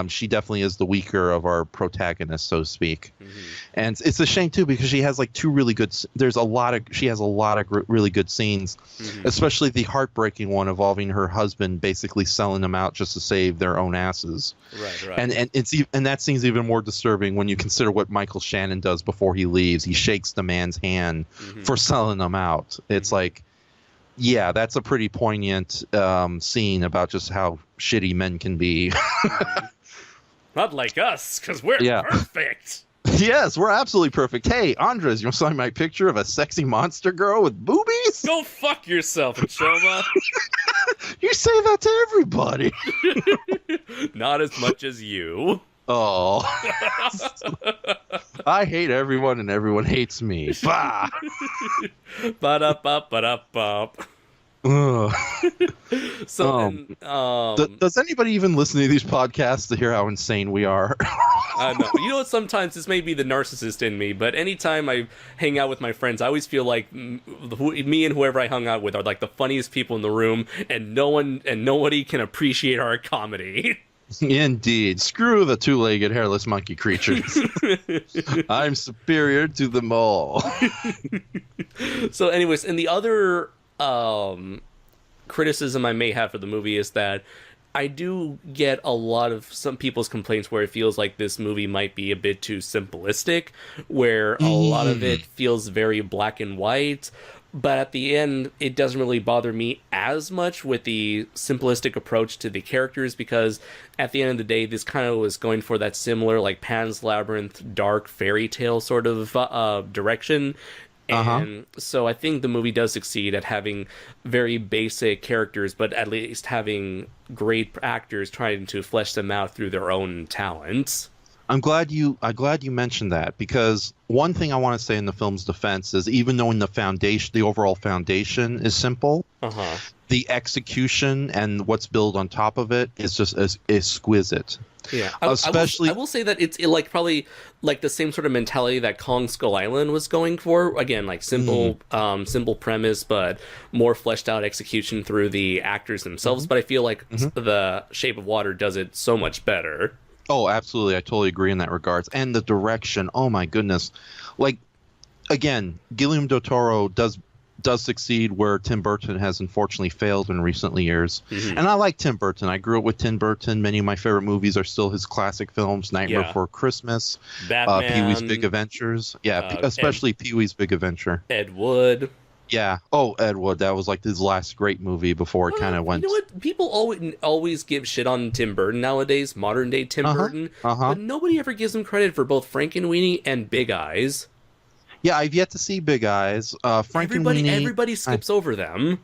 she definitely is the weaker of our protagonists, so to speak. Mm-hmm. And it's a shame, too, because she has like two really good... She has a lot of really good scenes, especially the heartbreaking one involving her husband basically selling them out just to save their own asses. Right. And that scene's even more disturbing when you consider what Michael Shannon does before he leaves. He shakes the man's hand for selling them out. It's like... Yeah, that's a pretty poignant scene about just how shitty men can be. Not like us, because we're perfect. Yes, we're absolutely perfect. Hey, Andres, you want to sign my picture of a sexy monster girl with boobies? Go fuck yourself, Enshohma. You say that to everybody. Not as much as you. Oh. I hate everyone and everyone hates me. Bah! Ba-da-ba-ba-da-ba. So does anybody even listen to these podcasts to hear how insane we are? No. You know what? Sometimes this may be the narcissist in me, but anytime I hang out with my friends, I always feel like me and whoever I hung out with are like the funniest people in the room, and nobody can appreciate our comedy. Indeed. Screw the two-legged hairless monkey creatures. I'm superior to them all. So anyways, and the other criticism I may have for the movie is that I do get a lot of some people's complaints where it feels like this movie might be a bit too simplistic, where a lot of it feels very black and white. But at the end, it doesn't really bother me as much with the simplistic approach to the characters, because at the end of the day, this kind of was going for that similar, like, Pan's Labyrinth, dark fairy tale sort of direction. And so I think the movie does succeed at having very basic characters, but at least having great actors trying to flesh them out through their own talents. I'm glad you mentioned that, because one thing I want to say in the film's defense is, even though in the overall foundation is simple, the execution and what's built on top of it is just exquisite. Yeah, I will say that it's like probably like the same sort of mentality that Kong Skull Island was going for. Again, like simple premise, but more fleshed out execution through the actors themselves. But I feel like The Shape of Water does it so much better. Oh, absolutely. I totally agree in that regards. And the direction, oh my goodness. Like, again, Guillermo del Toro does succeed where Tim Burton has unfortunately failed in recent years. And I like Tim Burton. I grew up with Tim Burton. Many of my favorite movies are still his classic films, Nightmare Before Christmas, Batman, Pee-wee's Big Adventures. Yeah, especially Pee-wee's Big Adventure. Ed Wood. Yeah. Oh, Ed Wood. That was like his last great movie before it kind of went. You know what? People always give shit on Tim Burton nowadays, modern day Tim Burton. But nobody ever gives him credit for both Frankenweenie and Big Eyes. Yeah, I've yet to see Big Eyes. Frankenweenie. Everybody skips over them.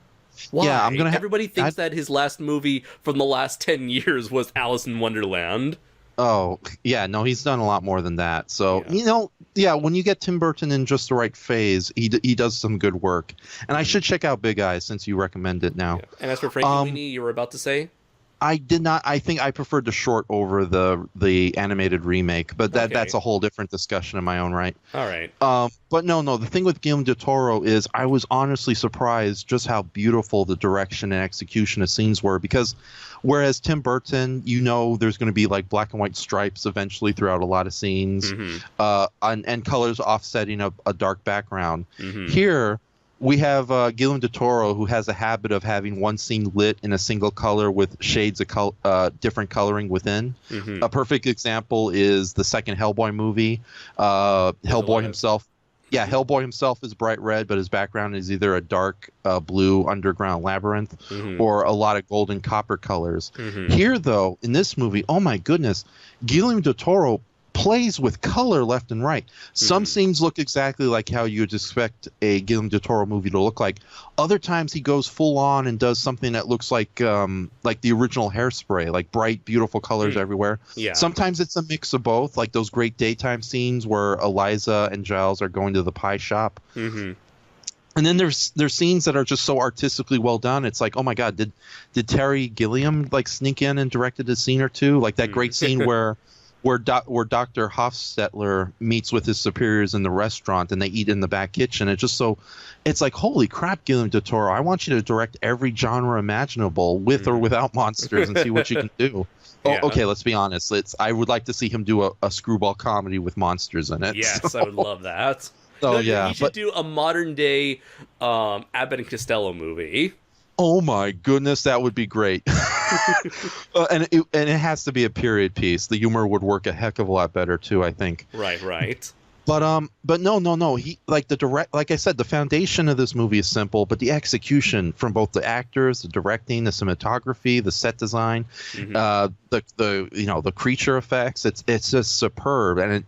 Why? Yeah, everybody thinks that his last movie from the last 10 years was Alice in Wonderland. Oh, yeah, no, he's done a lot more than that. So, when you get Tim Burton in just the right phase, he does some good work. And I should check out Big Eyes since you recommend it now. Yeah. And as for Frankenweenie, you were about to say? I did not. I think I preferred the short over the animated remake, but that's a whole different discussion in my own right. All right. But no. The thing with Guillermo del Toro is I was honestly surprised just how beautiful the direction and execution of scenes were. Because whereas Tim Burton, there's going to be like black and white stripes eventually throughout a lot of scenes, and colors offsetting a dark background. Here, we have Guillermo del Toro, who has a habit of having one scene lit in a single color with shades of different coloring within. A perfect example is the second Hellboy movie. Hellboy himself. Yeah, Hellboy himself is bright red, but his background is either a dark blue underground labyrinth or a lot of gold and copper colors. Here, though, in this movie, oh my goodness, Guillermo del Toro plays with color left and right. Some scenes look exactly like how you'd expect a Guillermo del Toro movie to look like. Other times he goes full on and does something that looks like the original Hairspray, like bright, beautiful colors everywhere. Yeah. Sometimes it's a mix of both, like those great daytime scenes where Eliza and Giles are going to the pie shop. And then there's scenes that are just so artistically well done. It's like, oh my God, did Terry Gilliam like sneak in and directed a scene or two? Like that great scene where Dr. Hofstetler meets with his superiors in the restaurant and they eat in the back kitchen. It's like, holy crap, Guillermo del Toro, I want you to direct every genre imaginable with or without monsters and see what you can do. Yeah. Oh, okay, let's be honest. I would like to see him do a screwball comedy with monsters in it. Yes, I would love that. Yeah. He should do a modern day Abbott and Costello movie. Oh my goodness, that would be great. And it has to be a period piece. The humor would work a heck of a lot better too, I think. Right. But no. He like I said, the foundation of this movie is simple, but the execution from both the actors, the directing, the cinematography, the set design, the creature effects, it's just superb. And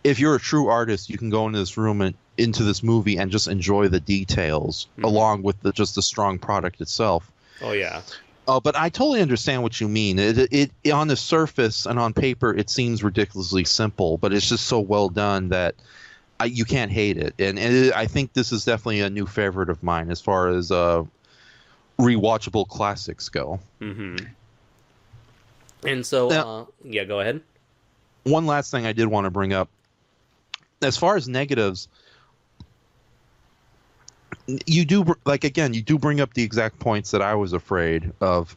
if you're a true artist, you can go into this room and into this movie and just enjoy the details along with just the strong product itself. Oh yeah. But I totally understand what you mean. It on the surface and on paper it seems ridiculously simple, but it's just so well done that you can't hate it. And I think this is definitely a new favorite of mine as far as rewatchable classics go. And so now, go ahead. One last thing I did want to bring up. As far as negatives, you do bring up the exact points that I was afraid of.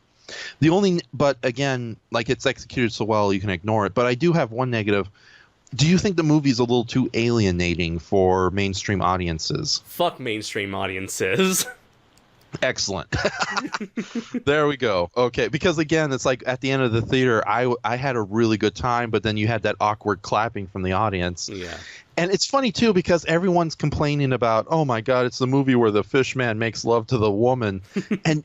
But again, like it's executed so well, you can ignore it. But I do have one negative. Do you think the movie's a little too alienating for mainstream audiences? Fuck mainstream audiences. Excellent. There we go. Okay, because again, it's like at the end of the theater, I had a really good time, but then you had that awkward clapping from the audience. Yeah. And it's funny too because everyone's complaining about, oh my God, it's the movie where the fish man makes love to the woman, and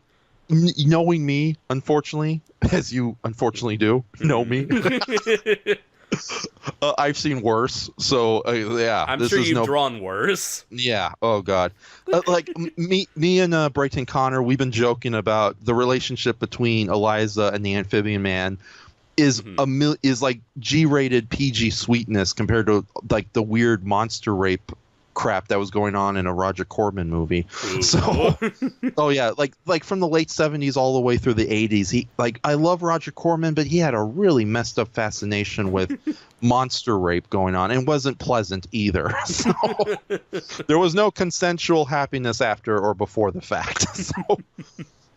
knowing me, unfortunately, as you unfortunately do know me. I've seen worse, so yeah. I'm sure you've drawn worse. Yeah. Oh God. Like me and Brayton Connor, we've been joking about the relationship between Eliza and the Amphibian Man is like G-rated PG sweetness compared to like the weird monster rape crap that was going on in a Roger Corman movie. Ooh. So, oh yeah, like from the late 70s all the way through the 80s. I love Roger Corman, but he had a really messed up fascination with monster rape going on, and wasn't pleasant either. So there was no consensual happiness after or before the fact. So,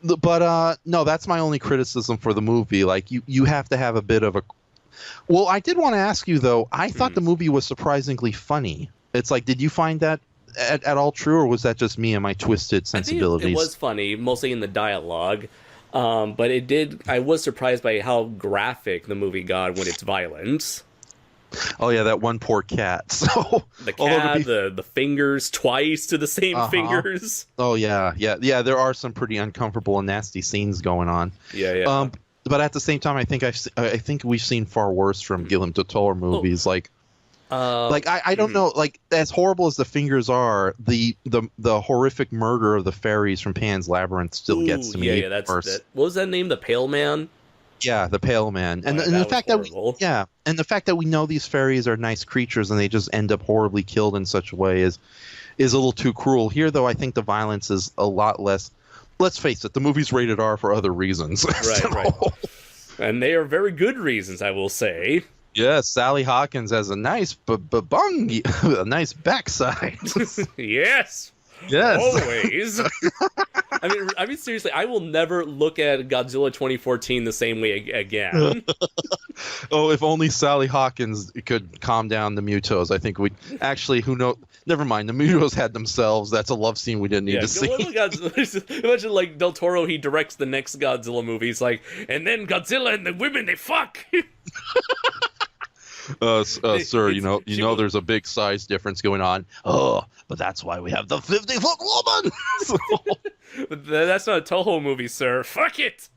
but no, that's my only criticism for the movie. Like you have to have a bit of a. Well, I did want to ask you though. I thought the movie was surprisingly funny. It's like, did you find that at all true, or was that just me and my twisted sensibilities? I think it was funny, mostly in the dialogue, but I was surprised by how graphic the movie got when it's violence. Oh yeah, that one poor cat. So the cat, the fingers twice to the same fingers. Oh yeah. There are some pretty uncomfortable and nasty scenes going on. Yeah. But at the same time, I think we've seen far worse from Guillermo del Toro movies. I don't know. Like as horrible as the fingers are, the horrific murder of the fairies from Pan's Labyrinth still gets to me. Yeah, that's what was that name? The Pale Man. Yeah, the Pale Man, and the fact that we know these fairies are nice creatures and they just end up horribly killed in such a way is a little too cruel. Here, though, I think the violence is a lot less. let's face it, the movie's rated R for other reasons. Right, right. And they are very good reasons, I will say. Yes, Sally Hawkins has a nice bung, a nice backside. Yes. Yes. Always. I mean, seriously, I will never look at Godzilla 2014 the same way again. Oh, if only Sally Hawkins could calm down the Mutos. I think we'd actually, who knows? Never mind. The Mutos had themselves. That's a love scene we didn't need to see. Imagine, like, Del Toro, he directs the next Godzilla movie. He's like, and then Godzilla and the women, they fuck. Sir, you know, there's a big size difference going on. Oh, but that's why we have the 50-foot woman. But that's not a Toho movie, sir. Fuck it.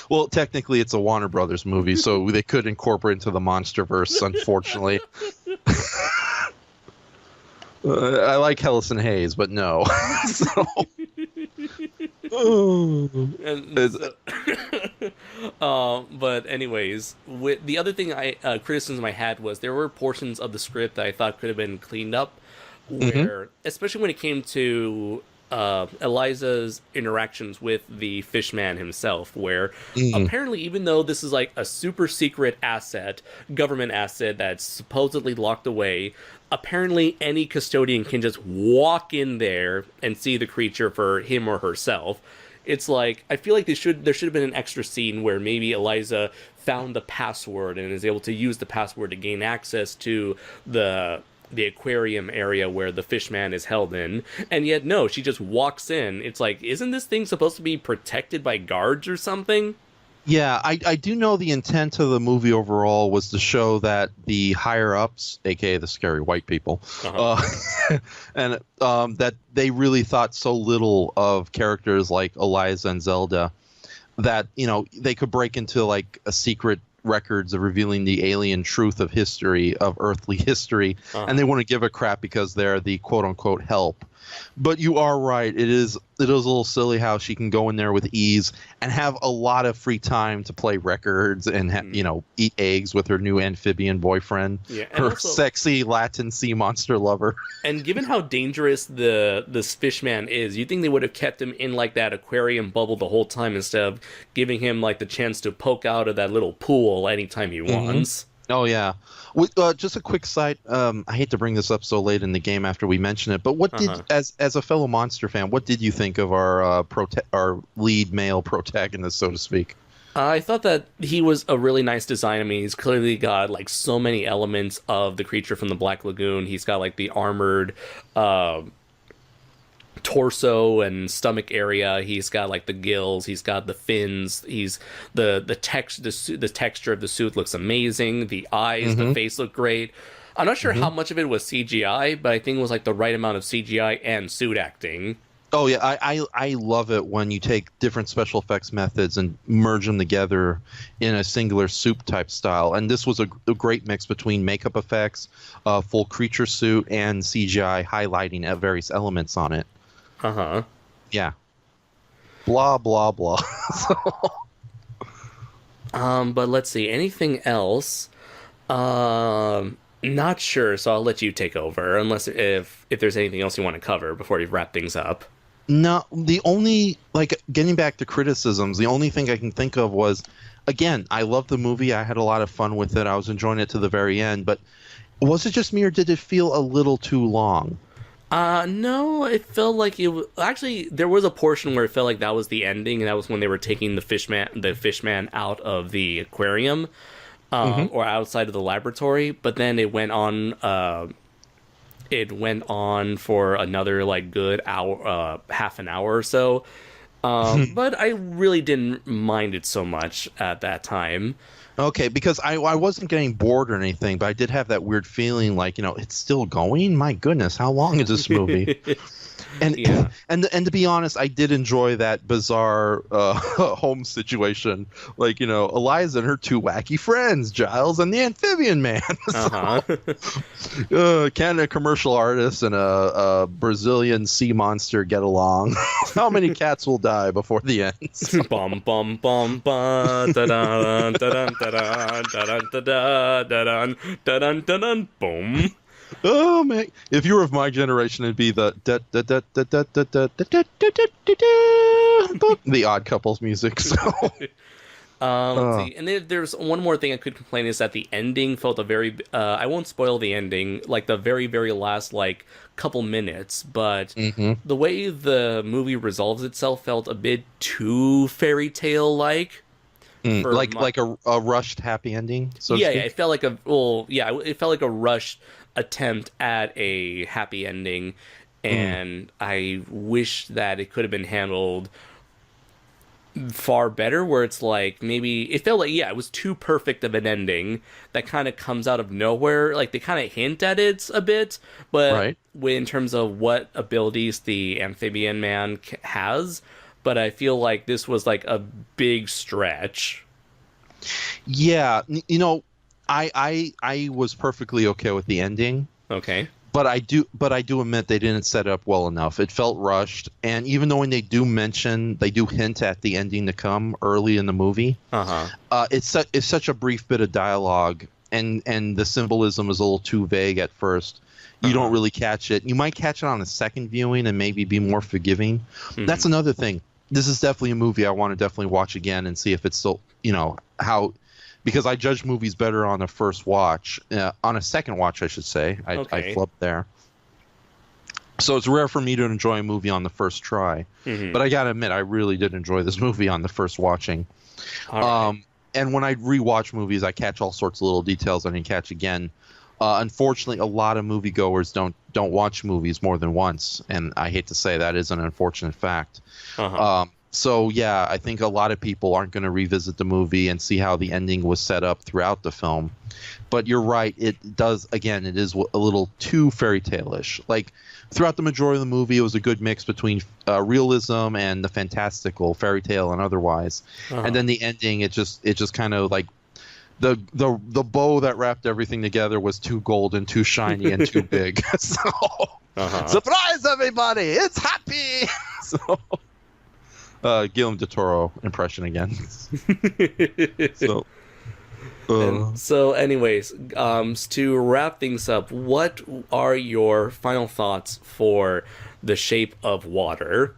Well, technically, it's a Warner Brothers movie, so they could incorporate into the MonsterVerse. Unfortunately, I like Hellison Hayes, but no. But anyways, with the other thing criticism I had was there were portions of the script that I thought could have been cleaned up, where especially when it came to Eliza's interactions with the Fishman himself, where apparently, even though this is like a super secret asset, government asset that's supposedly locked away, apparently any custodian can just walk in there and see the creature for him or herself. It's like, I feel like there should have been an extra scene where maybe Eliza found the password and is able to use the password to gain access to the aquarium area where the Fishman is held in, and yet no, she just walks in. It's like, isn't this thing supposed to be protected by guards or something? Yeah, I do know the intent of the movie overall was to show that the higher-ups, aka the scary white people, and that they really thought so little of characters like Eliza and Zelda that, you know, they could break into like a secret records of revealing the alien truth of history, of earthly history, and they want to give a crap because they're the quote-unquote help. But you are right. It is a little silly how she can go in there with ease and have a lot of free time to play records and you know, eat eggs with her new amphibian boyfriend, her also, sexy Latin sea monster lover. And given how dangerous this Fishman is, you think they would have kept him in like that aquarium bubble the whole time instead of giving him like the chance to poke out of that little pool anytime he wants. Oh yeah. Just a quick side. I hate to bring this up so late in the game after we mention it, but what did, as a fellow Monster fan, what did you think of our lead male protagonist, so to speak? I thought that he was a really nice design. I mean, he's clearly got like so many elements of the creature from the Black Lagoon. He's got like the armored torso and stomach area. He's got like the gills. He's got the fins. He's the texture of the suit looks amazing. The eyes, the face look great. I'm not sure how much of it was CGI, but I think it was like the right amount of CGI and suit acting. Oh yeah, I love it when you take different special effects methods and merge them together in a singular soup type style. And this was a great mix between makeup effects, full creature suit, and CGI highlighting various elements on it. Yeah. Blah blah blah. But let's see. Anything else? Not sure. So I'll let you take over, unless if there's anything else you want to cover before we wrap things up. No, the only, like, getting back to criticisms, the only thing I can think of was, again, I love the movie. I had a lot of fun with it. I was enjoying it to the very end. But was it just me, or did it feel a little too long? No, it felt like it was actually, there was a portion where it felt like that was the ending, and that was when they were taking the fishman out of the aquarium, or outside of the laboratory. But then it went on for another like good hour, half an hour or so. But I really didn't mind it so much at that time. Okay, because I wasn't getting bored or anything, but I did have that weird feeling like, you know, it's still going? My goodness, how long is this movie? And to be honest, I did enjoy that bizarre home situation. Like, you know, Eliza and her two wacky friends, Giles and the Amphibian Man. Can a commercial artist and a Brazilian sea monster get along? How many cats will die before the end? Bum bum bum bum da da da da da da da da da da da da boom. Oh man! If you were of my generation, it'd be the the Odd Couples music. So, Let's uh, see. And then there's one more thing I could complain is that the ending felt a very. I won't spoil the ending, like the very, very last like couple minutes, but mhm. the way the movie resolves itself felt a bit too fairy tale like for Like my. a rushed happy ending, so to Yeah, it speak. felt like a it felt like a rushed attempt at a happy ending, Mm. and I wish that it could have been handled far better where it's like maybe it felt like it was too perfect of an ending that kind of comes out of nowhere, like they kind of hint at it a bit, but Right. in terms of what abilities the amphibian man has, but I feel like this was like a big stretch. Yeah, I was perfectly okay with the ending, Okay. but I do admit they didn't set it up well enough. It felt rushed, and even though when they do hint at the ending to come early in the movie, Uh-huh. it's such a brief bit of dialogue, and the symbolism is a little too vague at first. You don't Uh-huh. really catch it. You might catch it on a second viewing and maybe be more forgiving. That's Hmm. another thing. This is definitely a movie I want to definitely watch again and see if it's still, how, because I judge movies better on a first watch, on a second watch, I should say. I Okay. flubbed there. So it's rare for me to enjoy a movie on the first try, Hmm. but I gotta admit, I really did enjoy this movie on the first watching. All right. Um, and when I rewatch movies, I catch all sorts of little details I didn't catch again. Unfortunately, a lot of moviegoers don't watch movies more than once, and I hate to say that is an unfortunate fact. Uh-huh. So yeah, I think a lot of people aren't going to revisit the movie and see how the ending was set up throughout the film. But you're right, it does again, it is a little too fairy tale-ish. Like throughout the majority of the movie, it was a good mix between realism and the fantastical, fairy tale and otherwise. And Uh-huh. then the ending, it just kind of like the bow that wrapped everything together was too golden, too shiny, and too big. So Uh-huh. surprise everybody, it's happy. So Guillermo del Toro impression again. So And so, anyways, to wrap things up, what are your final thoughts for The Shape of Water?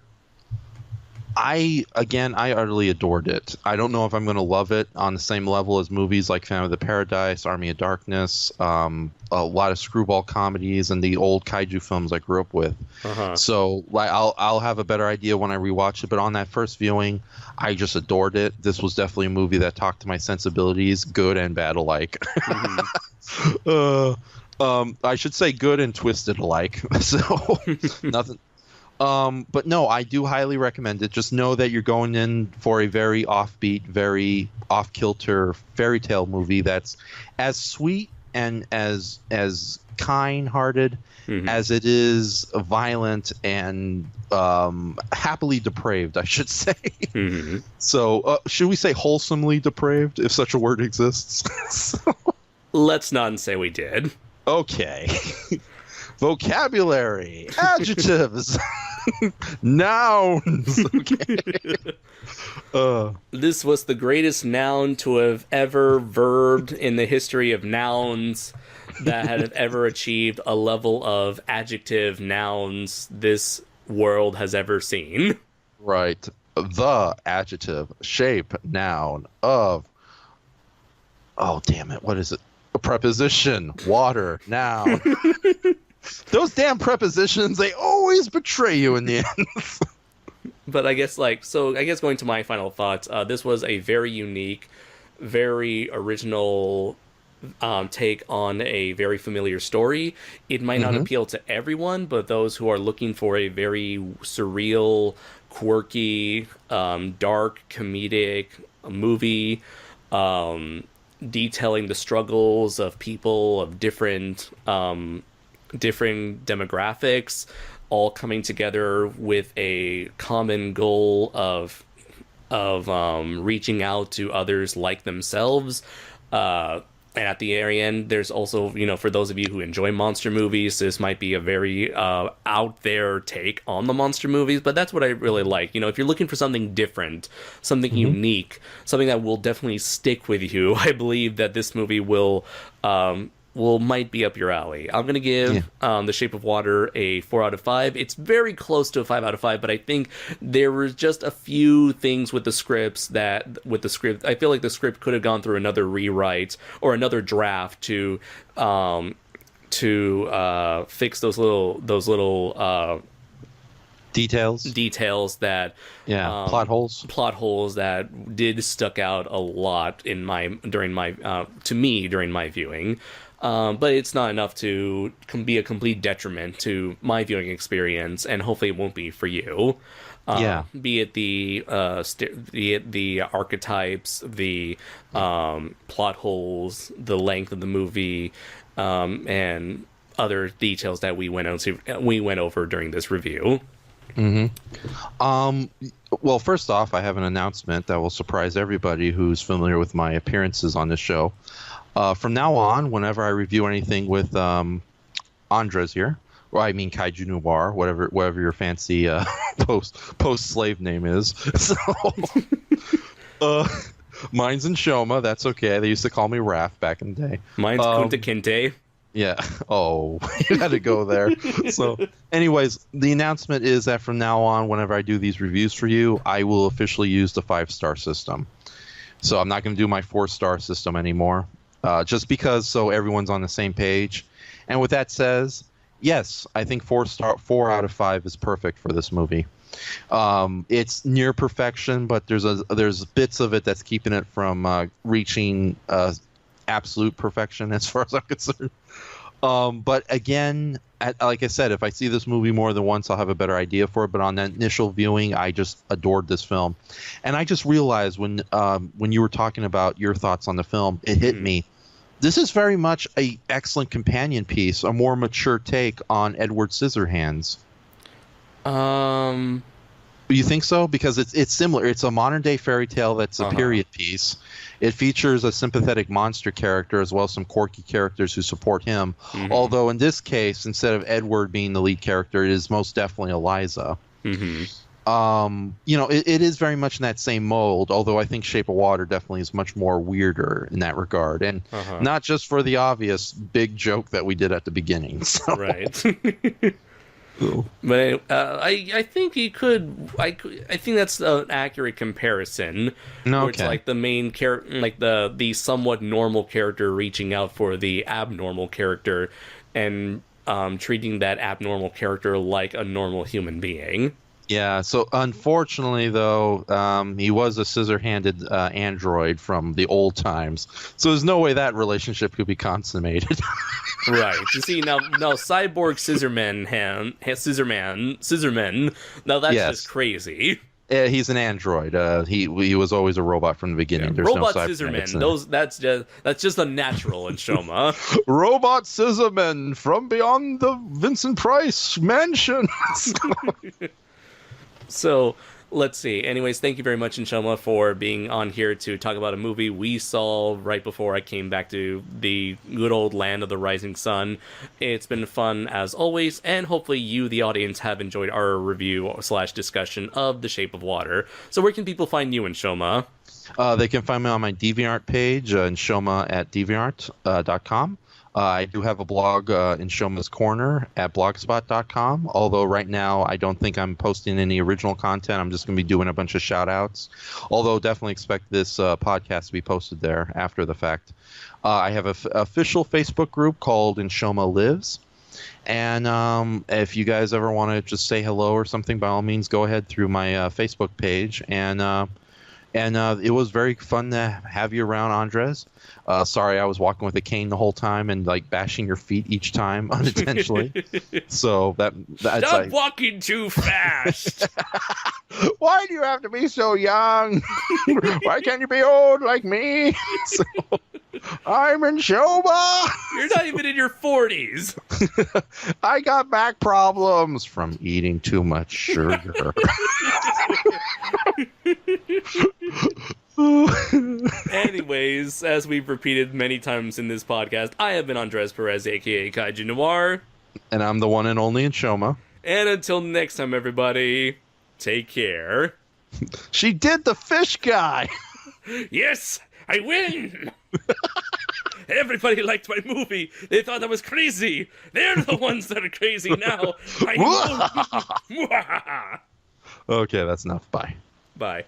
I utterly adored it. I don't know if I'm going to love it on the same level as movies like Phantom of the Paradise, Army of Darkness, a lot of screwball comedies, and the old kaiju films I grew up with. Uh-huh. So like, I'll have a better idea when I rewatch it. But on that first viewing, I just adored it. This was definitely a movie that talked to my sensibilities, good and bad alike. Hmm. uh, I should say good and twisted alike. So nothing. But no, I do highly recommend it. Just know that you're going in for a very offbeat, very off-kilter fairy tale movie that's as sweet and as kind-hearted Hmm. as it is violent and happily depraved, I should say. Hmm. So, should we say wholesomely depraved, if such a word exists? Let's not say we did. Okay. Vocabulary, adjectives, nouns. Okay. This was the greatest noun to have ever verbed in the history of nouns that have ever achieved a level of adjective nouns this world has ever seen. Right. The adjective, shape, noun of. Oh, damn it. What is it? A preposition, water, noun. Those damn prepositions, they always betray you in the end. But I guess I guess going to my final thoughts, this was a very unique, very original take on a very familiar story. It might not Hmm. appeal to everyone, but those who are looking for a very surreal, quirky, dark, comedic movie, um, detailing the struggles of people of different demographics, all coming together with a common goal of reaching out to others like themselves. And at the very end, there's also, for those of you who enjoy monster movies, this might be a very out there take on the monster movies, but that's what I really like. If you're looking for something different, something Hmm. unique, something that will definitely stick with you, I believe that this movie might be up your alley. I'm gonna give The Shape of Water a 4 out of 5. It's very close to a 5 out of 5, but I think there were just a few things with the script. I feel like the script could have gone through another rewrite or another draft to fix those little details that plot holes that did stuck out a lot during my viewing. But it's not enough to be a complete detriment to my viewing experience, and hopefully it won't be for you. Be it the archetypes, the plot holes, the length of the movie, and other details that we went over during this review. Well, first off, I have an announcement that will surprise everybody who's familiar with my appearances on this show. From now on, whenever I review anything with Andres here, or I mean Kaiju Noir, whatever your fancy post-slave name is. So, mine's Enshohma. That's okay. They used to call me Raph back in the day. Mine's Kunta Kinte. Yeah. Oh, you had to go there. So, anyways, the announcement is that from now on, whenever I do these reviews for you, I will officially use the 5-star system. So I'm not going to do my 4-star system anymore, just because so everyone's on the same page. And with that says, yes, I think 4 out of 5 is perfect for this movie. It's near perfection, but there's bits of it that's keeping it from reaching absolute perfection as far as I'm concerned. But again, like I said, if I see this movie more than once, I'll have a better idea for it. But on that initial viewing, I just adored this film. And I just realized when you were talking about your thoughts on the film, it hit me. This is very much an excellent companion piece, a more mature take on Edward Scissorhands. You think so? Because it's similar. It's a modern day fairy tale that's a period piece. It features a sympathetic monster character as well as some quirky characters who support him. Mm-hmm. Although in this case, instead of Edward being the lead character, it is most definitely Eliza. Mm-hmm. It is very much in that same mold, although I think Shape of Water definitely is much more weirder in that regard. And not just for the obvious big joke that we did at the beginning. So. Right. But I think you could. I think that's an accurate comparison. No, where it's like the main character, like the somewhat normal character reaching out for the abnormal character, and treating that abnormal character like a normal human being. Yeah. So unfortunately, though, he was a scissor-handed android from the old times. So there's no way that relationship could be consummated. Right. You see, now cyborg scissormen. Now that's just crazy. Yeah, he's an android. He was always a robot from the beginning. Yeah, robot scissormen. That's just a natural Enshohma. Robot scissormen from beyond the Vincent Price mansion. So, let's see. Anyways, thank you very much, Enshohma, for being on here to talk about a movie we saw right before I came back to the good old land of the rising sun. It's been fun as always, and hopefully you, the audience, have enjoyed our review/discussion of The Shape of Water. So where can people find you, Enshohma? They can find me on my DeviantArt page, Enshohma at deviant.com. I do have a blog, Enshohma's Corner, at blogspot.com, although right now I don't think I'm posting any original content. I'm just going to be doing a bunch of shout-outs, although definitely expect this podcast to be posted there after the fact. I have an official Facebook group called Enshohma Lives, and if you guys ever want to just say hello or something, by all means, go ahead through my Facebook page, and it was very fun to have you around, Andres. Sorry, I was walking with a cane the whole time and like bashing your feet each time unintentionally. So that's Stop walking too fast. Why do you have to be so young? Why can't you be old like me? So, I'm Enshohma. You're not even in your 40s. I got back problems from eating too much sugar. Anyways, as we've repeated many times in this podcast, I have been Andres Perez, aka Kaiju Noir. And I'm the one and only Enshohma. And until next time, everybody, take care. She did the fish guy! Yes, I win! Everybody liked my movie. They thought that was crazy. They're the ones that are crazy now. I know. Okay, that's enough. Bye. Bye.